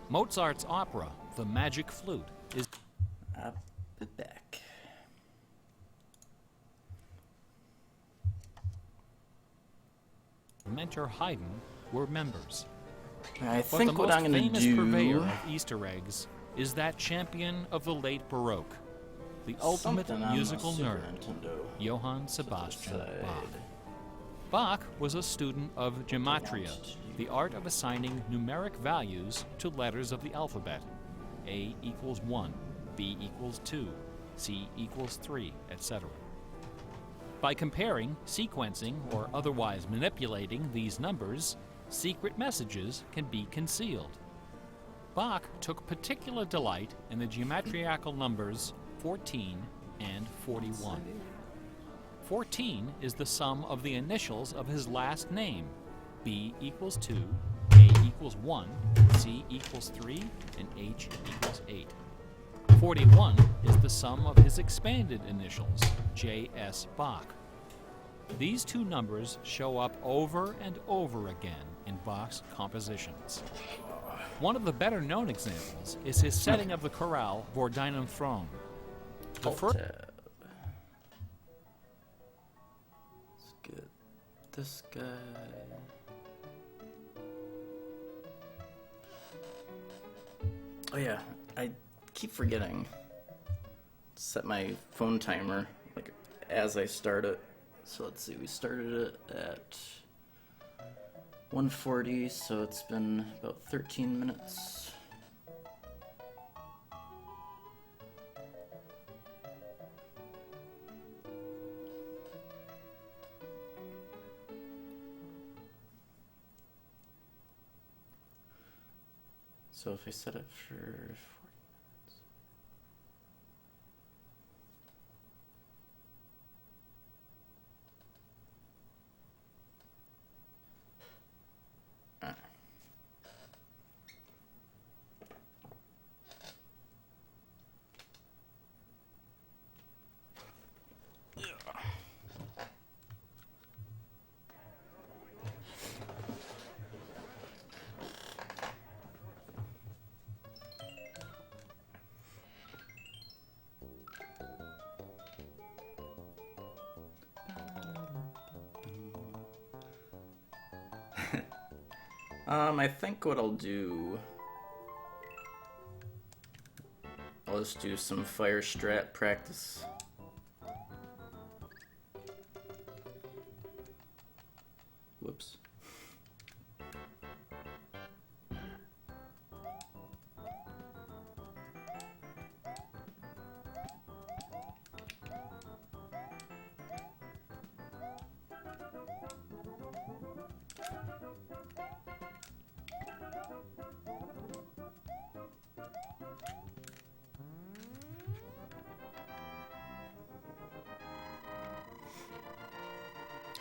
Mozart's opera, The Magic Flute, is Up the back. Mentor Haydn were members. I But think the what most I'm going to famous do... purveyor of Easter eggs is that champion of the late Baroque, the ultimate Something on the musical Super nerd, Nintendo. Johann Sebastian Side. Bach. Bach was a student of gematria, the art of assigning numeric values to letters of the alphabet, A = 1, B equals 2, C equals 3, etc. By comparing, sequencing, or otherwise manipulating these numbers, secret messages can be concealed. Bach took particular delight in the geometrical numbers 14 and 41. 14 is the sum of the initials of his last name. B equals 2, A equals 1, C equals 3, and H equals 8. 41 is the sum of his expanded initials, J.S. Bach. These two numbers show up over and over again in Bach's compositions. One of the better known examples is his setting of the chorale Vor deinem Thron. The first Let's get this guy. Oh yeah, I keep forgetting. Set my phone timer like as I start it. So let's see, we started it at 1:40, so it's been about 13 minutes. So if I set it for 40 minutes. I think what I'll do, I'll just do some fire strat practice. Whoops.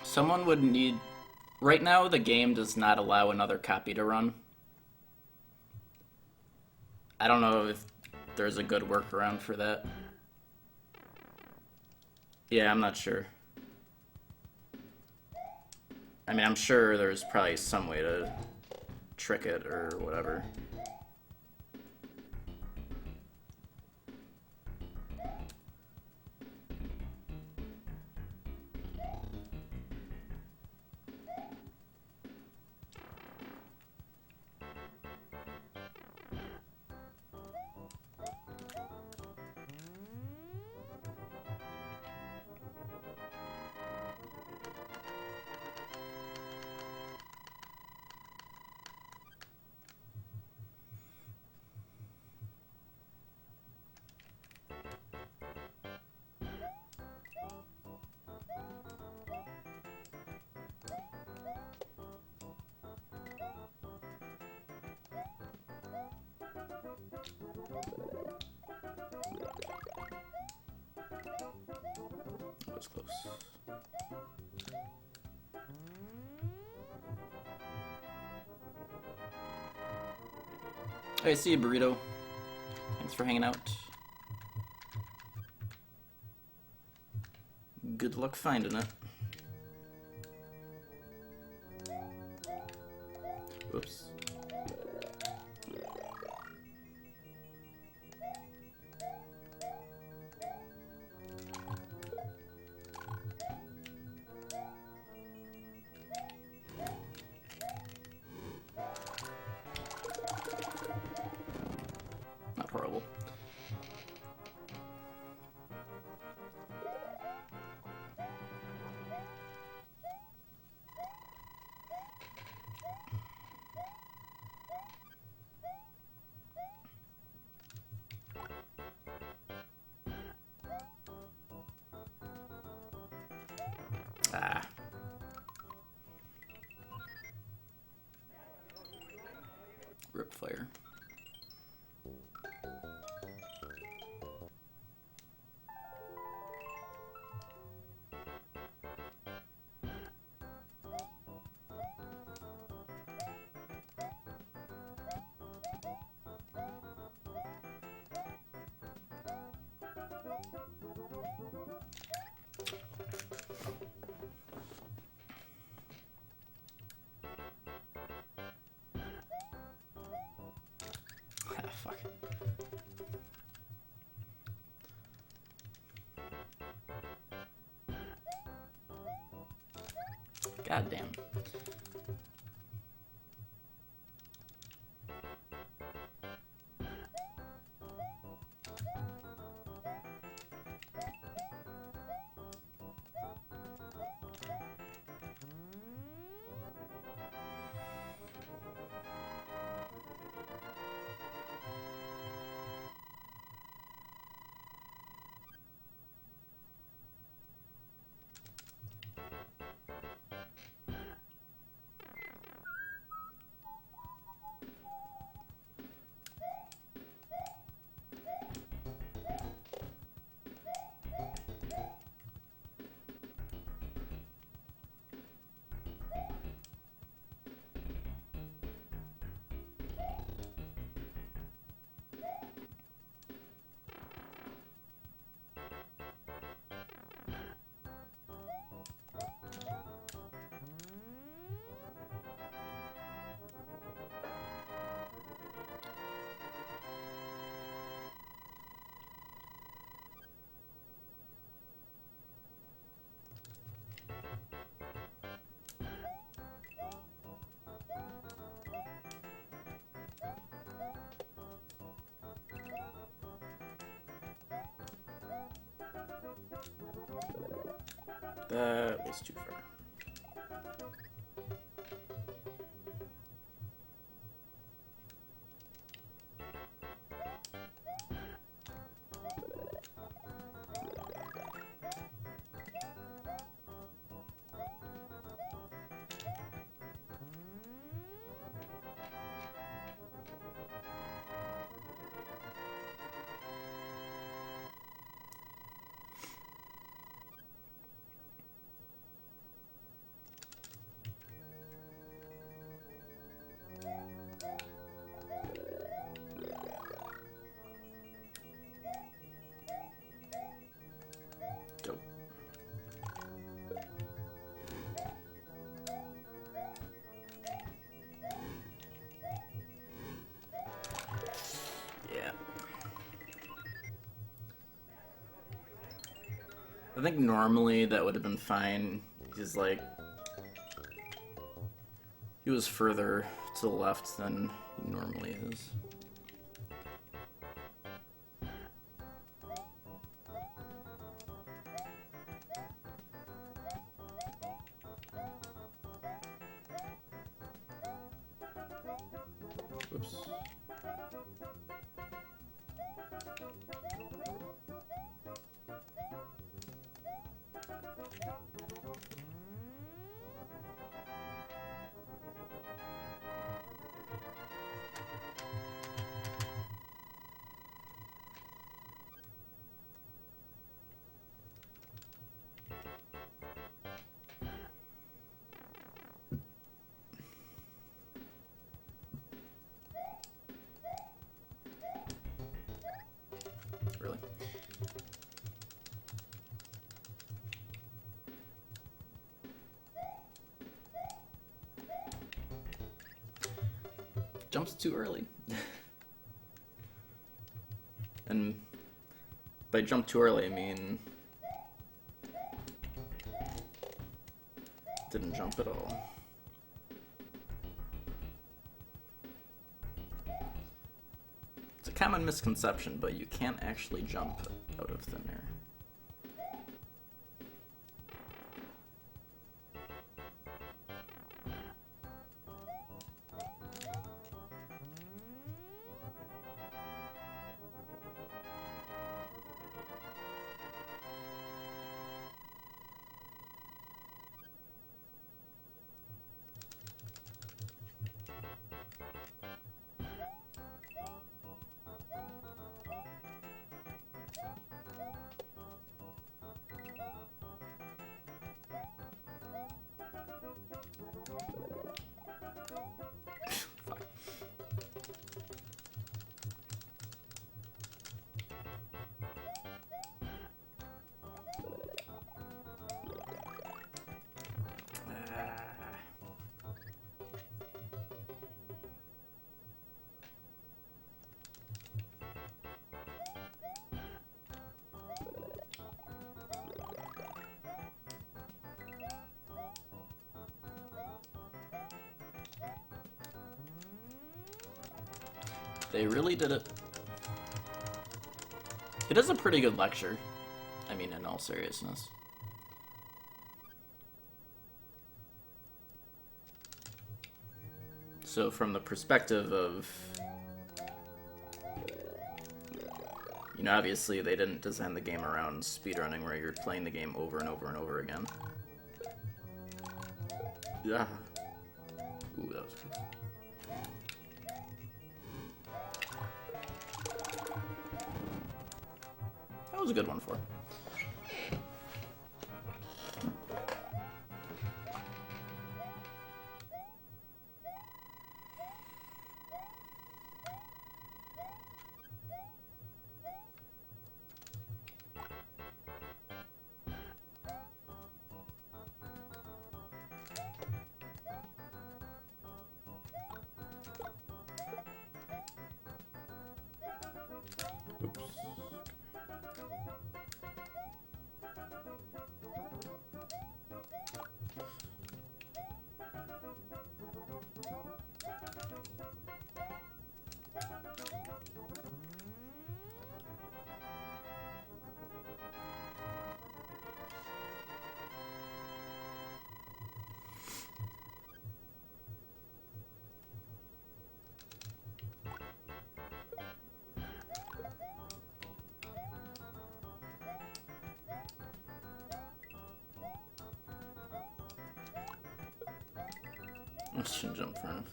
Someone would need... Right now, the game does not allow another copy to run. I don't know if there's a good workaround for that. Yeah, I'm not sure. I mean, I'm sure there's probably some way to trick it or whatever. That was close. Hey, see you, Burrito. Thanks for hanging out. Good luck finding it. Whoops. Not horrible. fire. Ah, fuck. God damn. That was too far. Go. Yeah. I think normally that would have been fine. He's like, he was further to the left than he normally is. Oops. Really? Jumps too early. And by jump too early, I mean didn't jump at all. It's a common misconception, but you can't actually jump out of thin air. They really did it. It is a pretty good lecture. I mean, in all seriousness. So from the perspective of, you know, obviously they didn't design the game around speedrunning where you're playing the game over and over and over again. Yeah. Ooh, that was good. That was a good one for. Oops. I shouldn't jump far enough.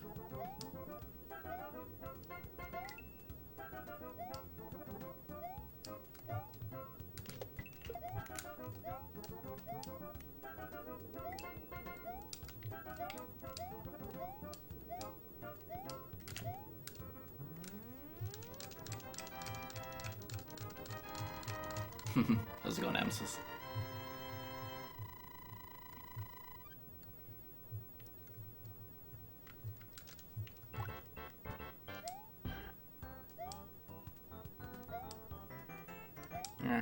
How's it going, Nemesis? Yeah.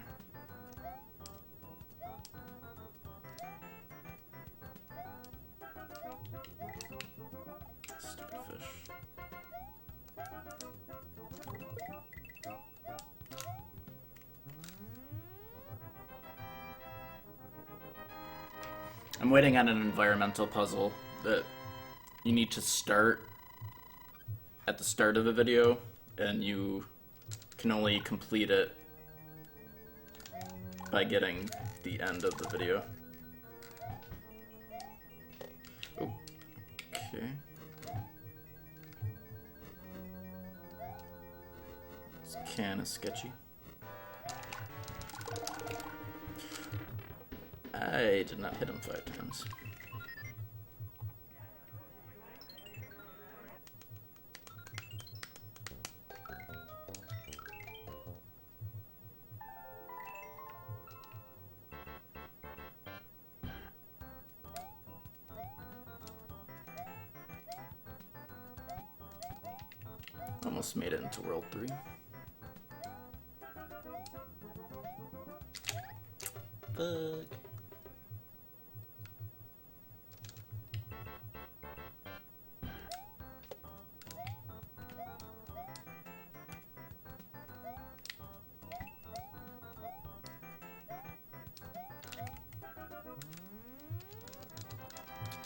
Stupid fish. I'm waiting on an environmental puzzle that you need to start at the start of the video, and you can only complete it by getting the end of the video. Okay. This can is sketchy. I did not hit him 5 times. Almost made it into World 3. Fuck.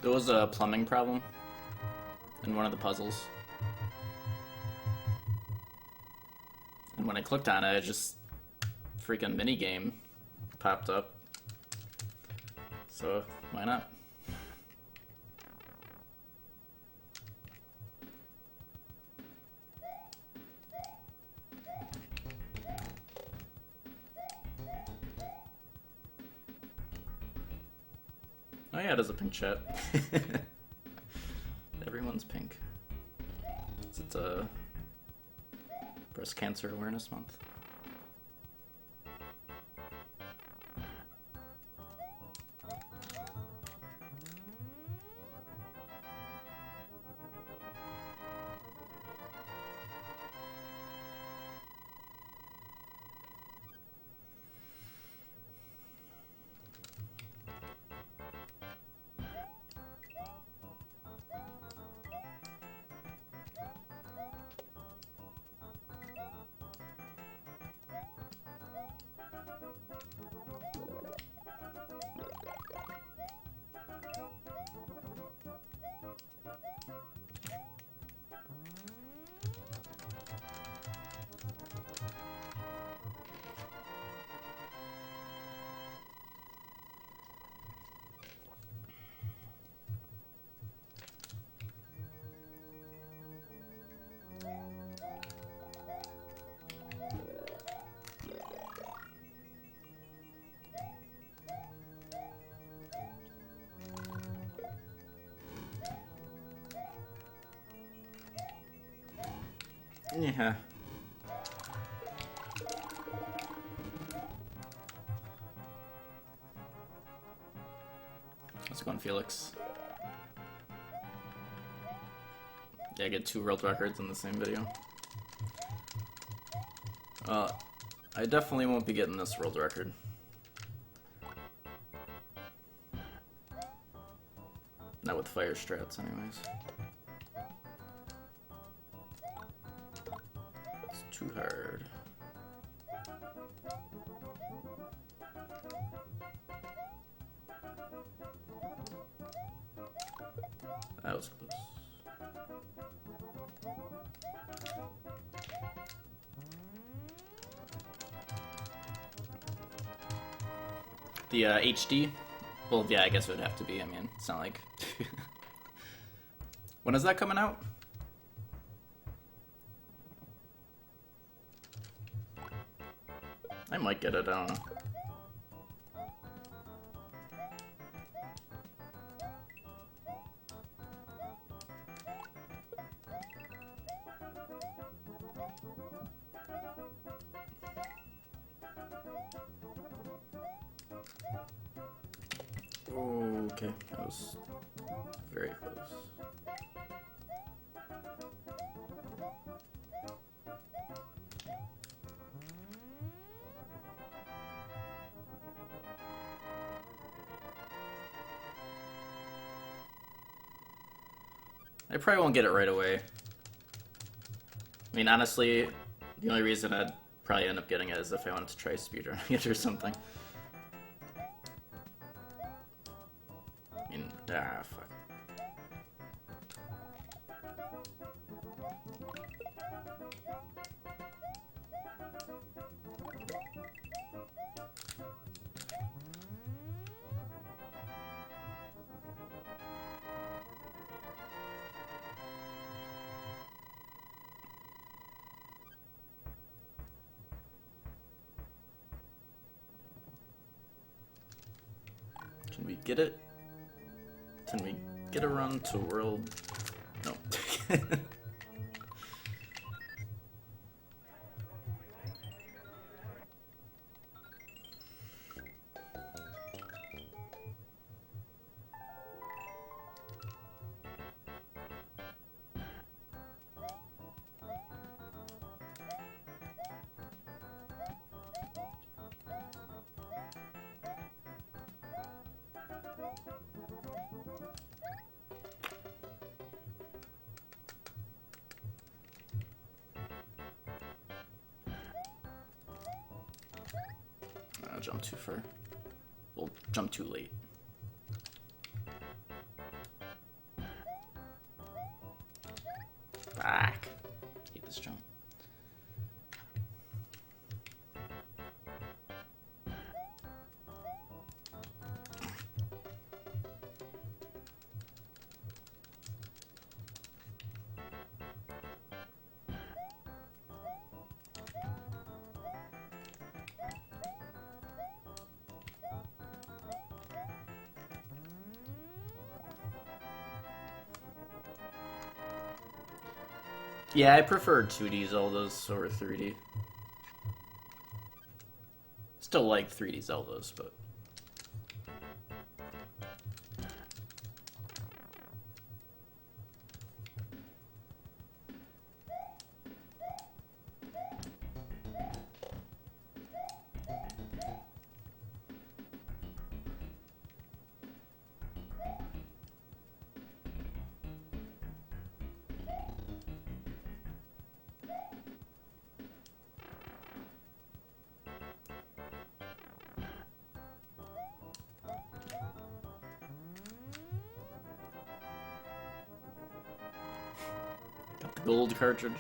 There was a plumbing problem in one of the puzzles. And when I clicked on it, just freaking minigame popped up. So, why not? Oh yeah, it is a pink chat. Everyone's pink. It's a Breast Cancer Awareness Month. Yeah. How's it going, Felix? Yeah, I get 2 world records in the same video. I definitely won't be getting this world record. Not with fire strats, anyways. It's too hard. That was close. The HD? Well, yeah, I guess it would have to be. I mean, it's not like... When is that coming out? I might get it, I don't know. Okay, that was very close. I probably won't get it right away. I mean, honestly, the only reason I'd probably end up getting it is if I wanted to try speedrunning it or something. I mean, fuck. Can we get it? Can we get a run to world? No. Jump too far. We'll jump too late. Back. Hate this jump. Yeah, I prefer 2D Zeldas over 3D. Still like 3D Zeldas, but... Gold cartridge.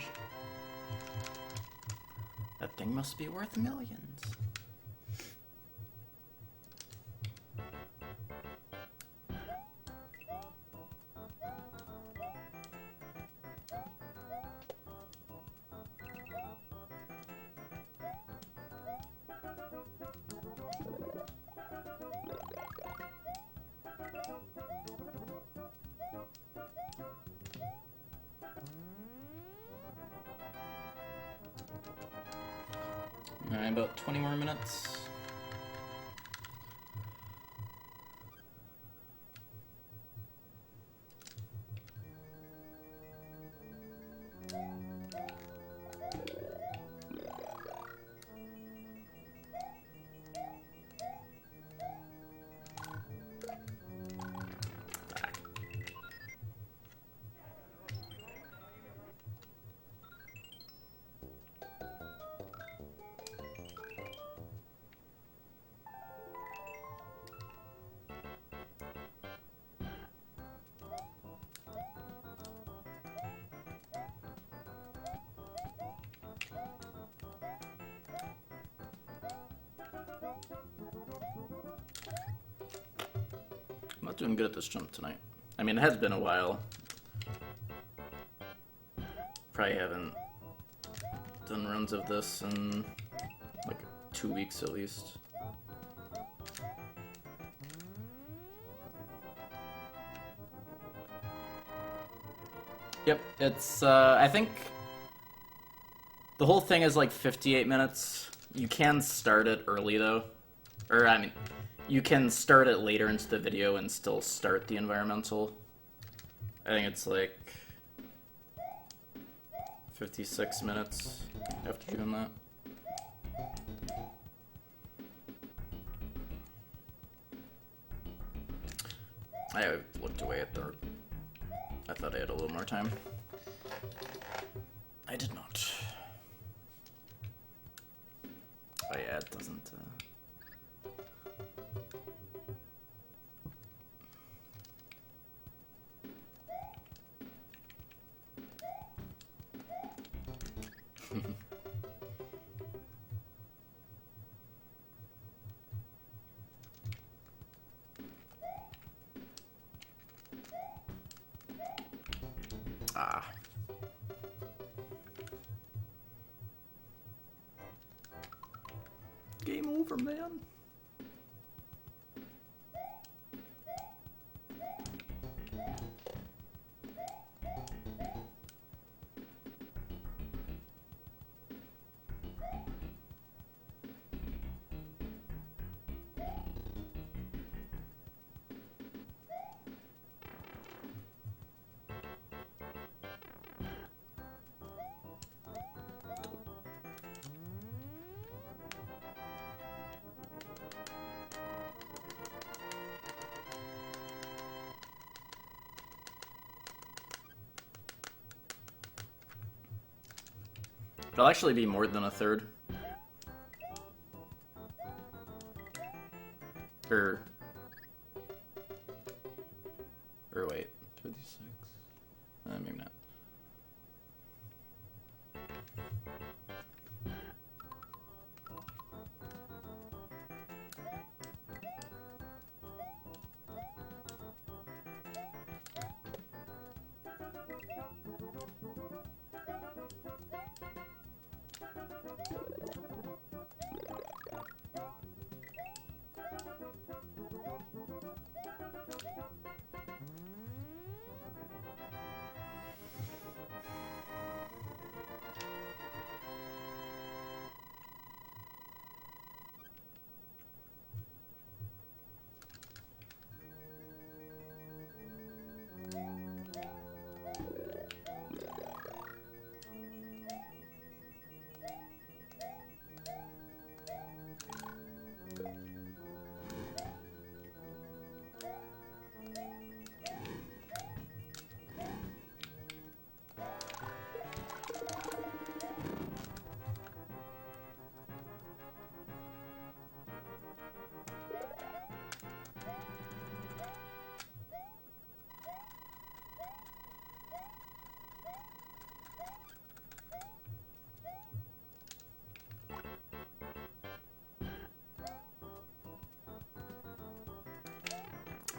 That thing must be worth millions. about 20 more minutes. I'm not doing good at this jump tonight. I mean, it has been a while. Probably haven't done runs of this in like 2 weeks at least. Yep, it's, I think the whole thing is like 58 minutes. You can start it early though. Or, I mean, you can start it later into the video and still start the environmental. I think it's like 56 minutes after doing that. I looked away at the... I thought I had a little more time. I did not. Oh yeah, it doesn't... Ah. Game over, man. It'll actually be more than a third. Or wait, 56? Maybe not.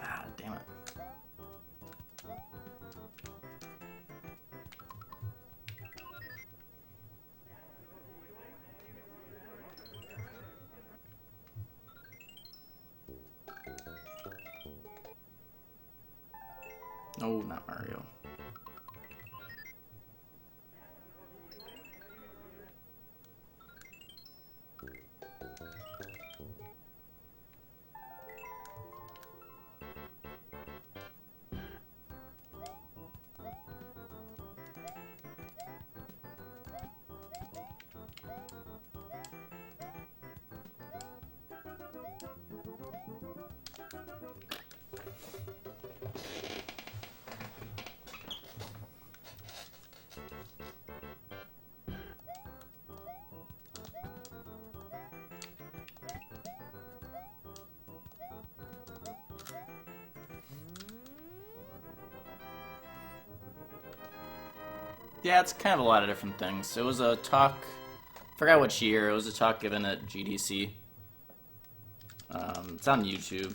Ah, damn it. No, not Mario. Yeah, it's kind of a lot of different things. It was a talk, forgot which year, it was a talk given at GDC. It's on YouTube.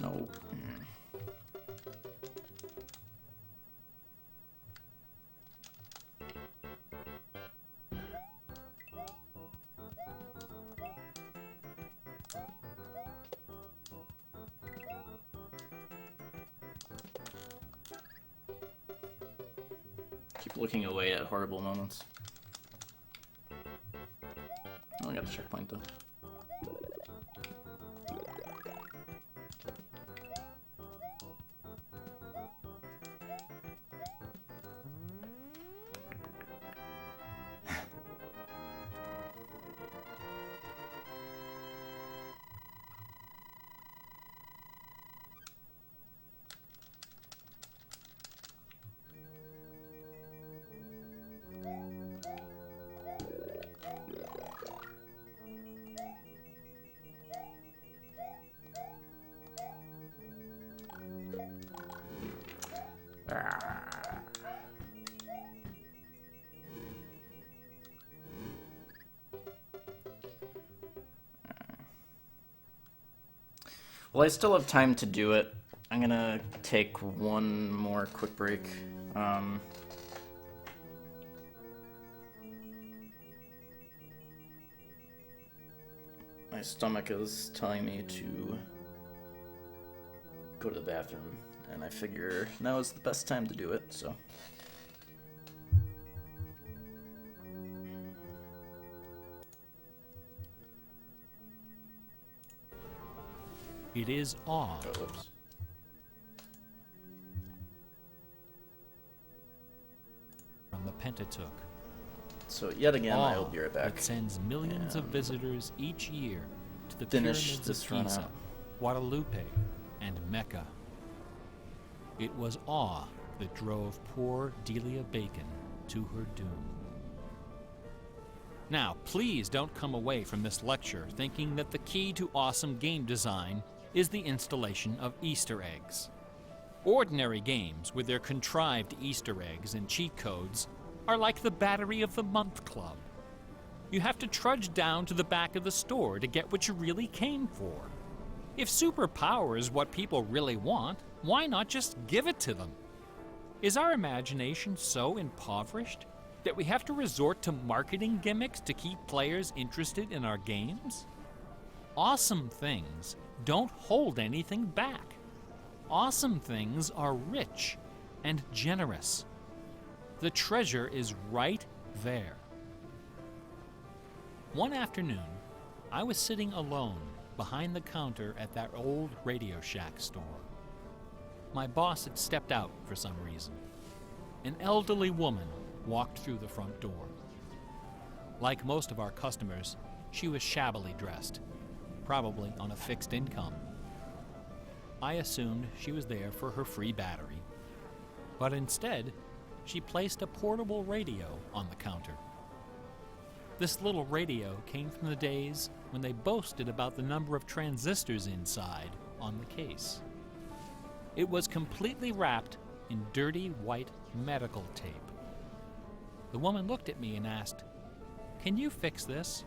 No. Keep looking away at horrible moments. Oh, I got the checkpoint though. Well, I still have time to do it. I'm gonna take one more quick break. My stomach is telling me to go to the bathroom, and I figure now is the best time to do it, so. It is awe. Oh, whoops. From the Pentateuch. So yet again, Awe I will be right back. that sends millions of visitors each year to the Finish pyramids this of run Giza, out. Guadalupe, and Mecca. It was awe that drove poor Delia Bacon to her doom. Now, please don't come away from this lecture thinking that the key to awesome game design is the installation of Easter eggs. Ordinary games with their contrived Easter eggs and cheat codes are like the Battery of the Month Club. You have to trudge down to the back of the store to get what you really came for. If superpower is what people really want, why not just give it to them? Is our imagination so impoverished that we have to resort to marketing gimmicks to keep players interested in our games? Awesome things don't hold anything back. Awesome things are rich and generous. The treasure is right there. One afternoon, I was sitting alone behind the counter at that old Radio Shack store. My boss had stepped out for some reason. An elderly woman walked through the front door. Like most of our customers, she was shabbily dressed, probably on a fixed income. I assumed she was there for her free battery, but instead, she placed a portable radio on the counter. This little radio came from the days when they boasted about the number of transistors inside on the case. It was completely wrapped in dirty white medical tape. The woman looked at me and asked, "Can you fix this?"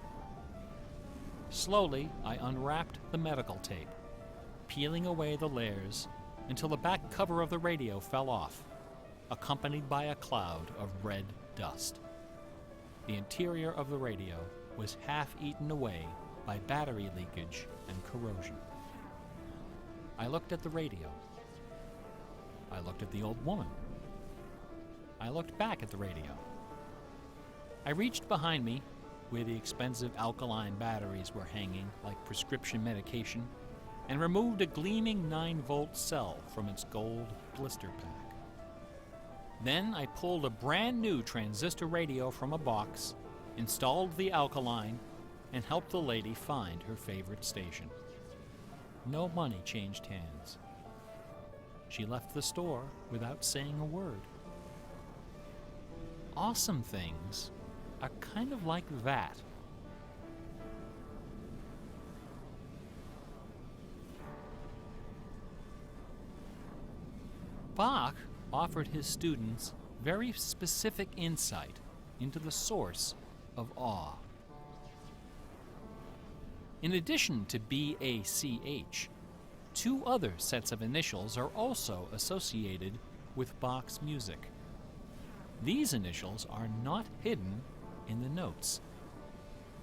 Slowly, I unwrapped the medical tape, peeling away the layers until the back cover of the radio fell off, accompanied by a cloud of red dust. The interior of the radio was half eaten away by battery leakage and corrosion. I looked at the radio. I looked at the old woman. I looked back at the radio. I reached behind me, where the expensive alkaline batteries were hanging like prescription medication, and removed a gleaming 9-volt cell from its gold blister pack. Then I pulled a brand new transistor radio from a box, installed the alkaline, and helped the lady find her favorite station. No money changed hands. She left the store without saying a word. Awesome things are kind of like that. Bach offered his students very specific insight into the source of awe. In addition to BACH, 2 other sets of initials are also associated with Bach's music. These initials are not hidden in the notes.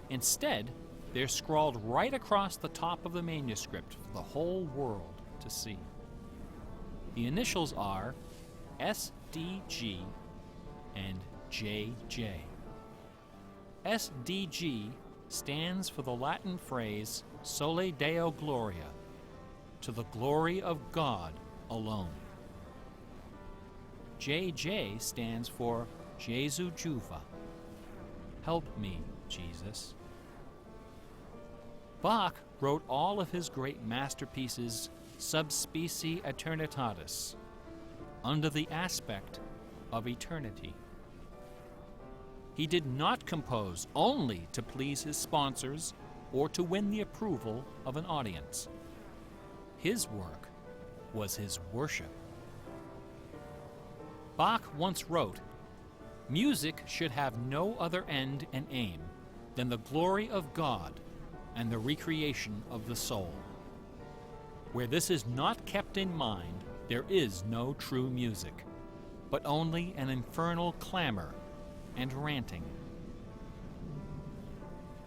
Instead, they're scrawled right across the top of the manuscript for the whole world to see. The initials are SDG and JJ. SDG stands for the Latin phrase Sole Deo Gloria, to the glory of God alone. JJ stands for Jesu Juva, help me, Jesus. Bach wrote all of his great masterpieces sub specie eternitatis, under the aspect of eternity. He did not compose only to please his sponsors or to win the approval of an audience. His work was his worship. Bach once wrote, "Music should have no other end and aim than the glory of God and the recreation of the soul. Where this is not kept in mind, there is no true music, but only an infernal clamor and ranting."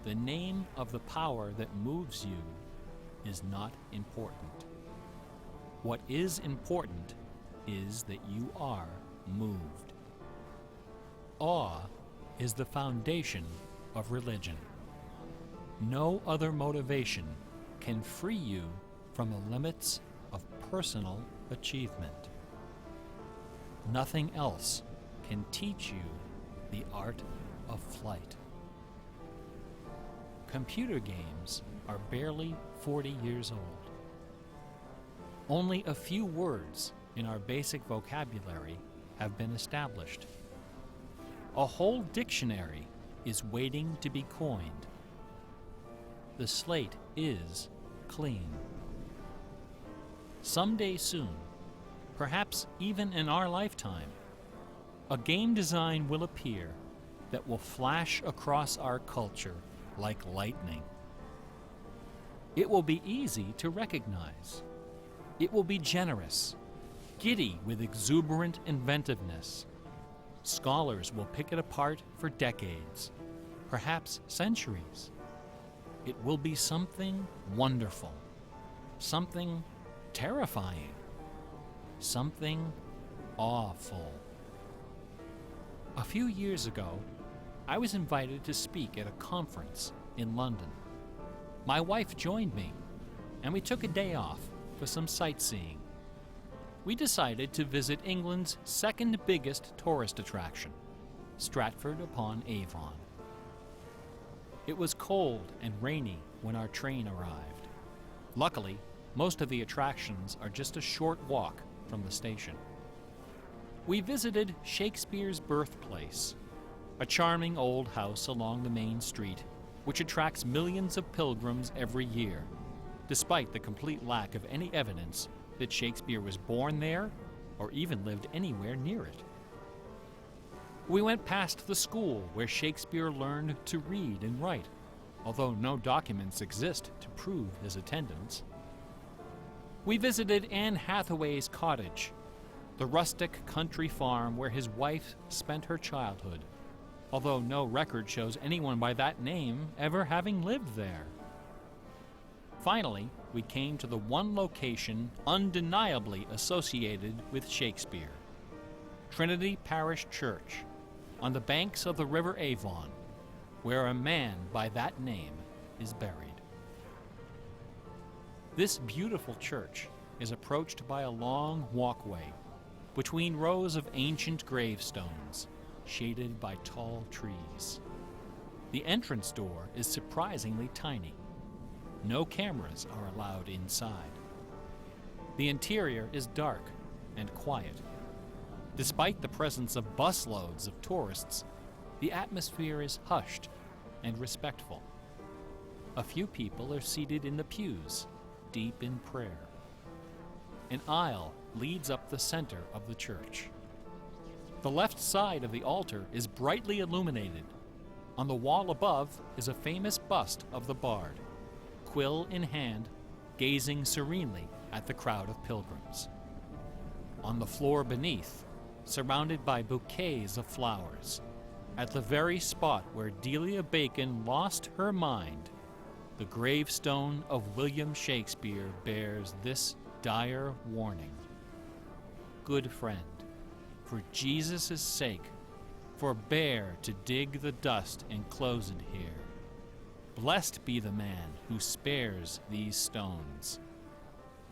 The name of the power that moves you is not important. What is important is that you are moved. Awe is the foundation of religion. No other motivation can free you from the limits of personal achievement. Nothing else can teach you the art of flight. Computer games are barely 40 years old. Only a few words in our basic vocabulary have been established. A whole dictionary is waiting to be coined. The slate is clean. Someday soon, perhaps even in our lifetime, a game design will appear that will flash across our culture like lightning. It will be easy to recognize. It will be generous, giddy with exuberant inventiveness. Scholars will pick it apart for decades, perhaps centuries. It will be something wonderful, something terrifying, something awful. A few years ago, I was invited to speak at a conference in London. My wife joined me, and we took a day off for some sightseeing. We decided to visit England's second biggest tourist attraction, Stratford-upon-Avon. It was cold and rainy when our train arrived. Luckily, most of the attractions are just a short walk from the station. We visited Shakespeare's birthplace, a charming old house along the main street, which attracts millions of pilgrims every year, despite the complete lack of any evidence that Shakespeare was born there or even lived anywhere near it. We went past the school where Shakespeare learned to read and write, although no documents exist to prove his attendance. We visited Anne Hathaway's cottage, the rustic country farm where his wife spent her childhood, although no record shows anyone by that name ever having lived there. Finally, we came to the one location undeniably associated with Shakespeare: Trinity Parish Church, on the banks of the River Avon, where a man by that name is buried. This beautiful church is approached by a long walkway between rows of ancient gravestones, shaded by tall trees. The entrance door is surprisingly tiny. No cameras are allowed inside. The interior is dark and quiet. Despite the presence of busloads of tourists, the atmosphere is hushed and respectful. A few people are seated in the pews, deep in prayer. An aisle leads up the center of the church. The left side of the altar is brightly illuminated. On the wall above is a famous bust of the bard, quill in hand, gazing serenely at the crowd of pilgrims. On the floor beneath, surrounded by bouquets of flowers, at the very spot where Delia Bacon lost her mind, the gravestone of William Shakespeare bears this dire warning: "Good friend, for Jesus' sake, forbear to dig the dust enclosed here. Blessed be the man who spares these stones,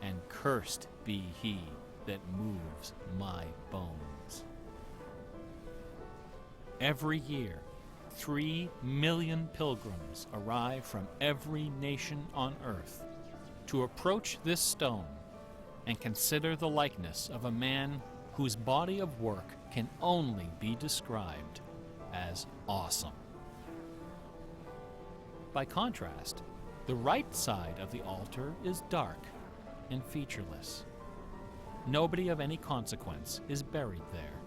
and cursed be he that moves my bones." Every year, 3 million pilgrims arrive from every nation on earth to approach this stone and consider the likeness of a man whose body of work can only be described as awesome. By contrast, the right side of the altar is dark and featureless. Nobody of any consequence is buried there.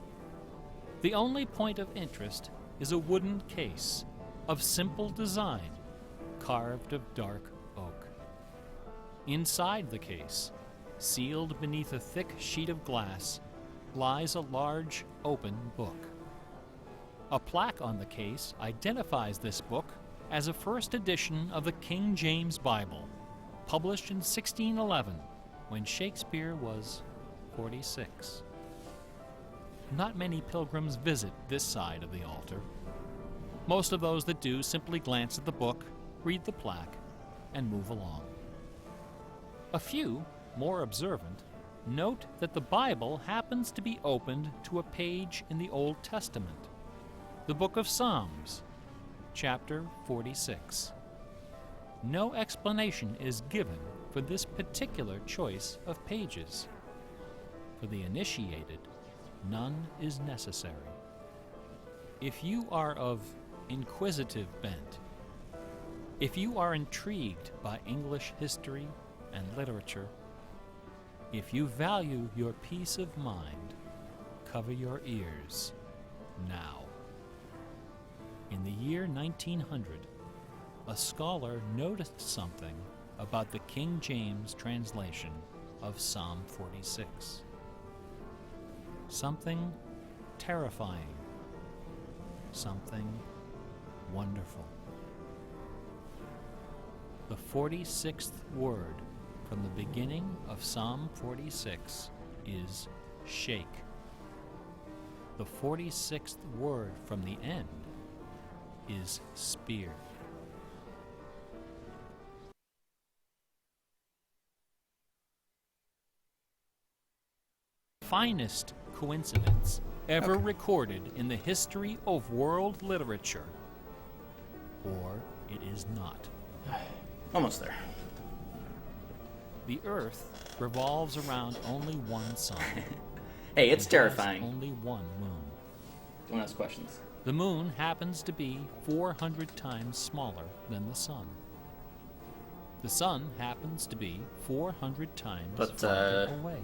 The only point of interest is a wooden case of simple design, carved of dark oak. Inside the case, sealed beneath a thick sheet of glass, lies a large open book. A plaque on the case identifies this book as a first edition of the King James Bible, published in 1611, when Shakespeare was 46. Not many pilgrims visit this side of the altar. Most of those that do simply glance at the book, read the plaque, and move along. A few, more observant, note that the Bible happens to be opened to a page in the Old Testament, the book of Psalms, chapter 46. No explanation is given for this particular choice of pages. For the initiated, none is necessary. If you are of inquisitive bent, if you are intrigued by English history and literature, if you value your peace of mind, cover your ears now. In the year 1900, a scholar noticed something about the King James translation of Psalm 46. Something terrifying, something wonderful. The 46th word from the beginning of Psalm 46 is shake. The 46th word from the end is spear. Finest coincidence ever recorded in the history of world literature, or it is not. Almost there. The Earth revolves around only one sun. Hey, it's and terrifying. has only one moon. Don't ask questions. The moon happens to be 400 times smaller than the sun. The sun happens to be 400 times farther away.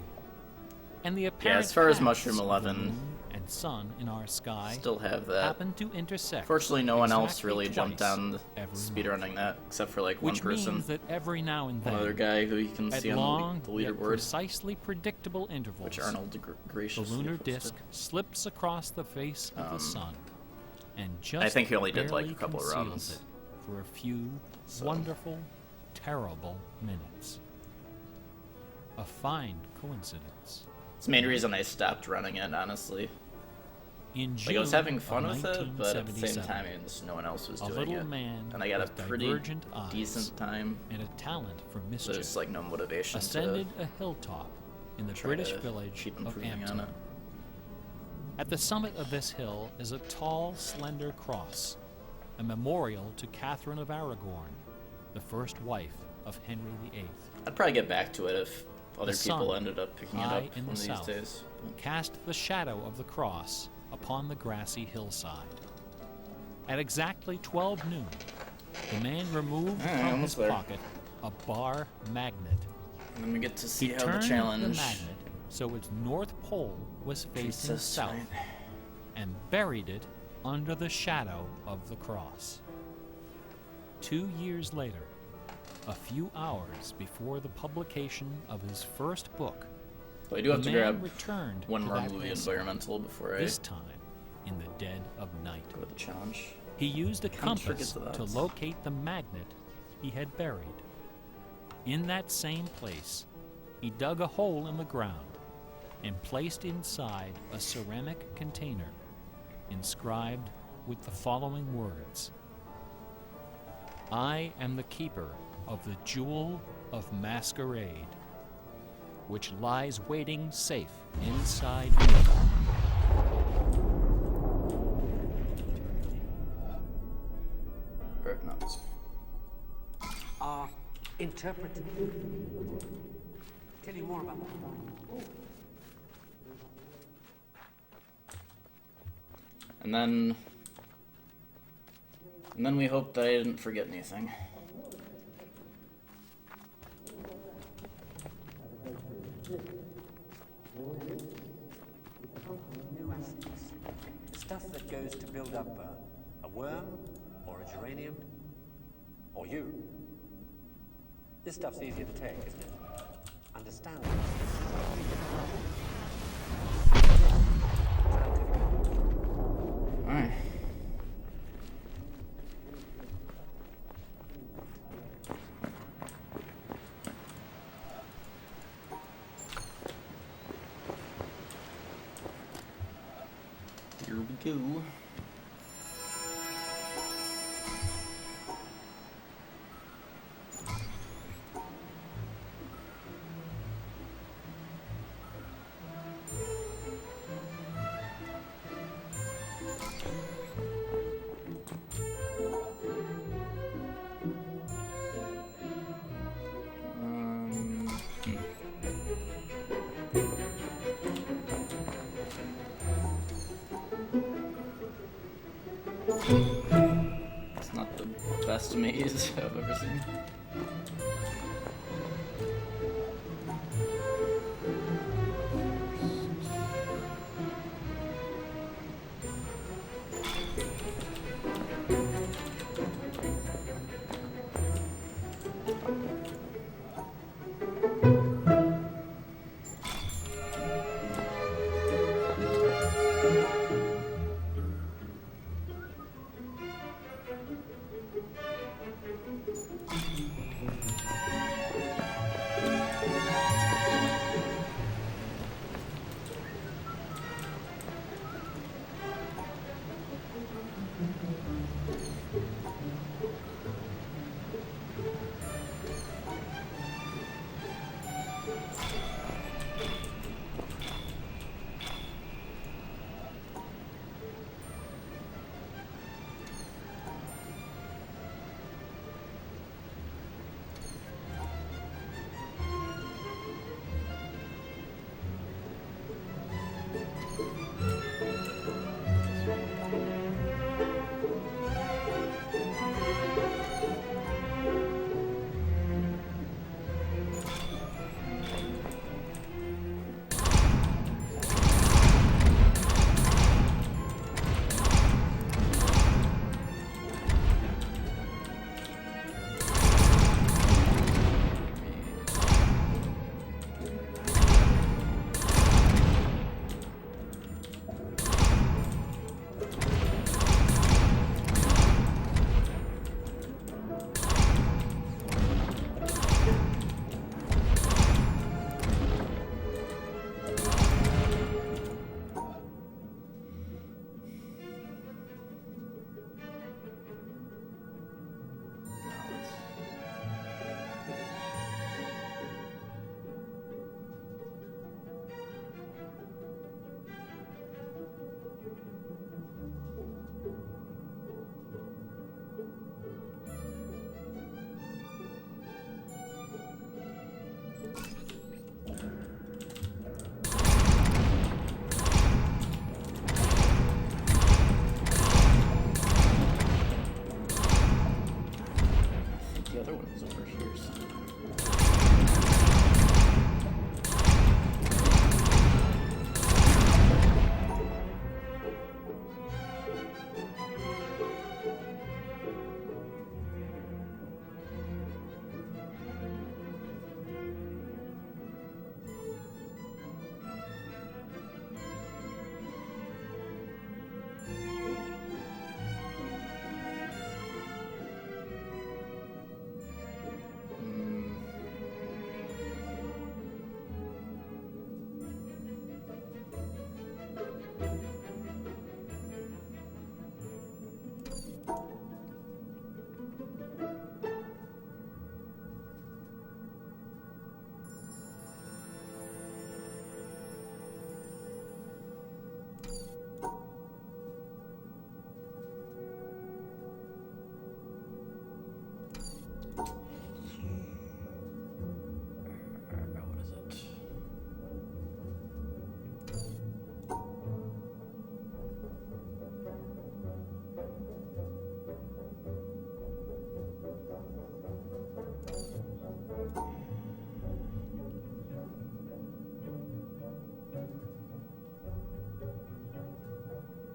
And the apparent as far as paths Mushroom of the 11, moon and sun in our sky still have that. happen to intersect. Fortunately, no one else exactly really jumped twice on every speedrunning month. that, except for like one Which person. means that every now and then, One other guy who you can at see long, on the yet leaderboard, precisely predictable intervals, which Arnold the graciously lunar posted. disk slips across the face of the sun, and just I think he only did like a barely couple of conceals runs. it for a few wonderful, terrible minutes. A fine coincidence. It's the main reason I stopped running it, honestly. In June Like, I was having of fun with it, but at the same 1977, time, just no one else was a doing little it. man And I got a with pretty divergent eyes decent time. and a talent for So mischief there's like no motivation ascended a hilltop in the try British to village keep of improving on Ampton. it. At the summit of this hill is a tall, slender cross, a memorial to Catherine of Aragon, the first wife of Henry VIII. I'd probably get back to it if other The people sun, ended up picking it high up in one the of these south, days. cast the shadow of the cross upon the grassy hillside. At exactly 12 noon, the man removed Alright, from his almost there. pocket a bar magnet. And then we get to see He how the turned challenge the magnet so its north pole was treats facing us south tonight. and buried it under the shadow of the cross. 2 years later, a few hours before the publication of his first book, But I do have the to man grab returned one to more that movie hillside, environmental before I this time in the dead of night. go to the challenge. He used a Can't forget compass the to dots. locate the magnet he had buried. In that same place, he dug a hole in the ground and placed inside a ceramic container inscribed with the following words: I am the keeper of the Jewel of Masquerade, which lies waiting safe inside me. Or not this one. Are interpreted. Tell you more about that. And then we hope that I didn't forget anything. New acids. Stuff that goes to build up a worm, or a geranium, or you. This stuff's easier to take, isn't it? Understand it. Alright. Here we go. It's not the best maze I've ever seen.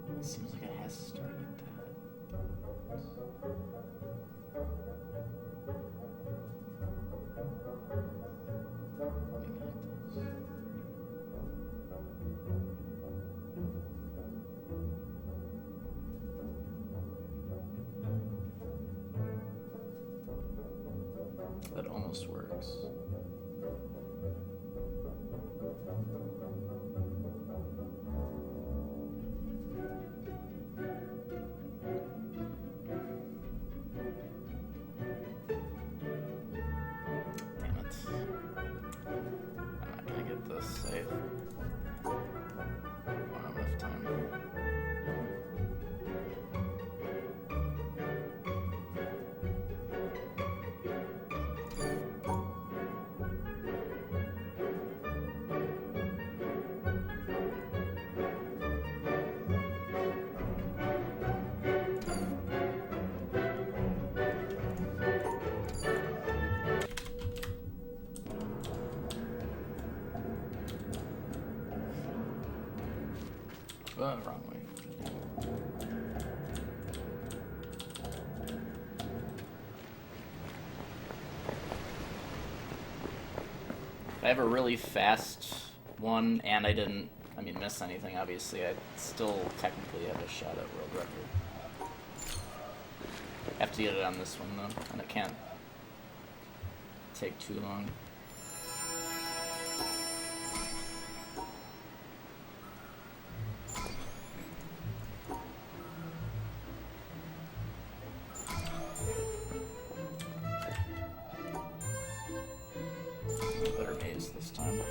What is it? Seems like it has to start like that. Maybe like this. That almost works. Damn it. I'm not gonna get this safe. I don't have enough time. Wrong way. If I have a really fast one and I didn't, miss anything, obviously, I still technically have a shot at world record. I have to get it on this one, though, and it can't take too long. Better maze this time.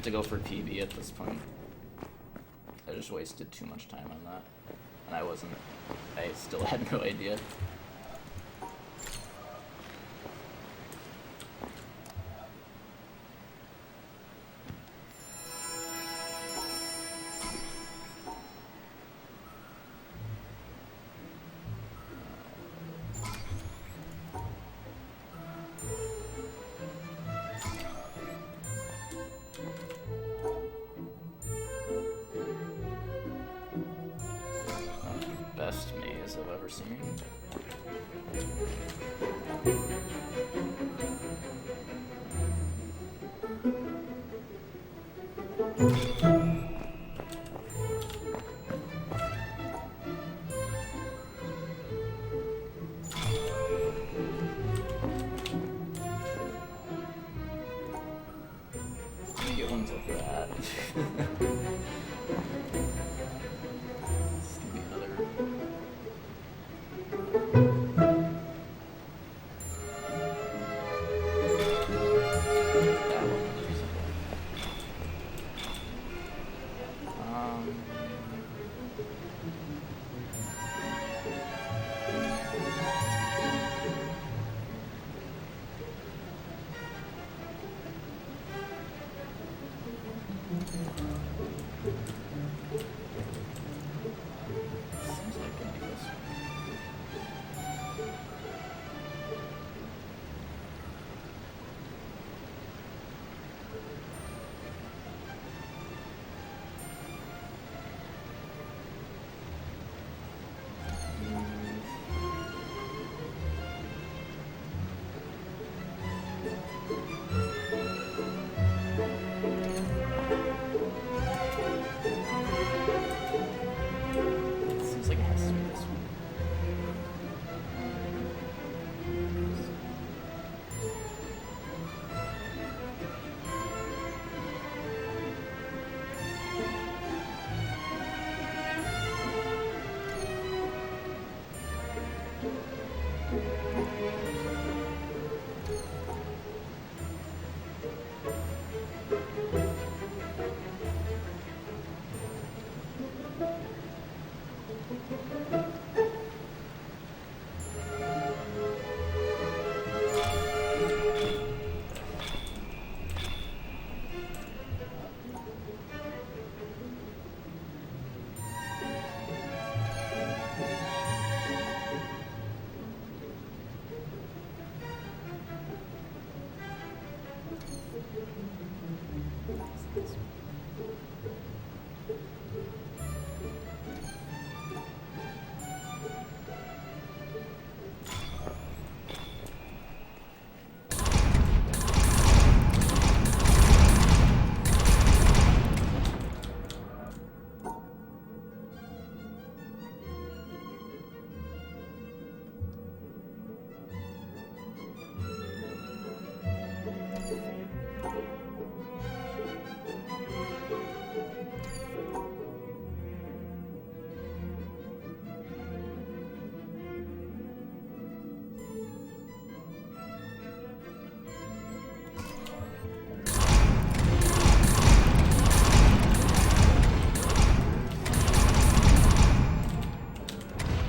To go for PB at this point. I just wasted too much time on that. And I still had no idea. ever seen. Get ones like that. This could be another. That one was reasonable. Seems like it could be this one. Seems like it has to be this one.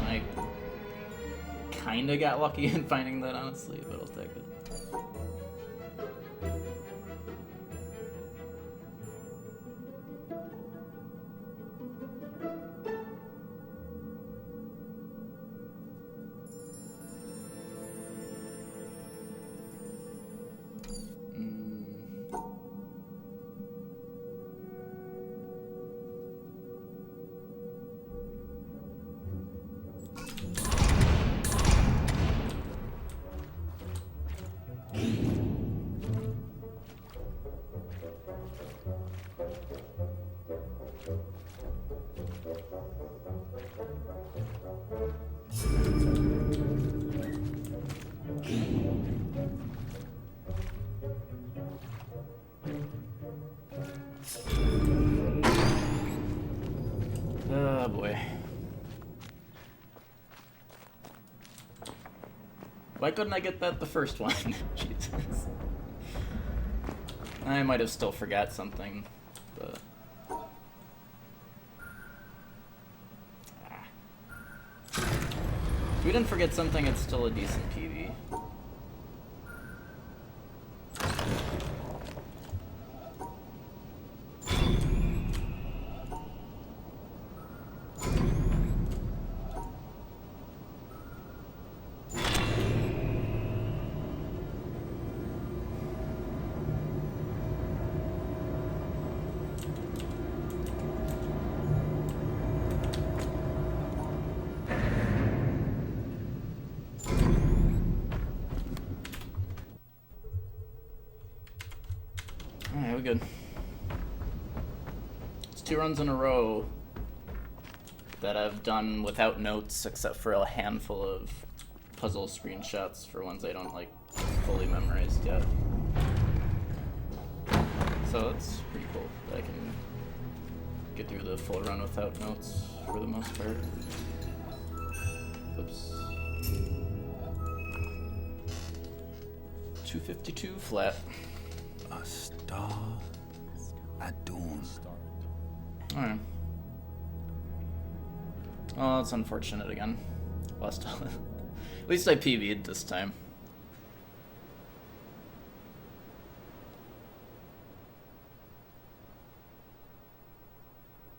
I kinda got lucky in finding that, honestly, but I'll take it. Oh boy. Why couldn't I get that the first one? Jesus. I might have still forgot something, but... If we didn't forget something, it's still a decent PV. good. It's 2 runs in a row that I've done without notes, except for a handful of puzzle screenshots for ones I don't like fully memorized yet. So it's pretty cool that I can get through the full run without notes for the most part. Oops. 252 flat. A star at dawn. Alright. Oh, that's unfortunate again. Lost all. At least I PB'd this time.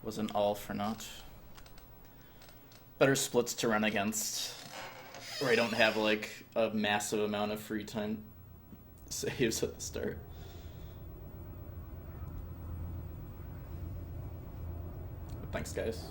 Wasn't all for naught. Better splits to run against, where I don't have like a massive amount of free time saves at the start. But thanks, guys.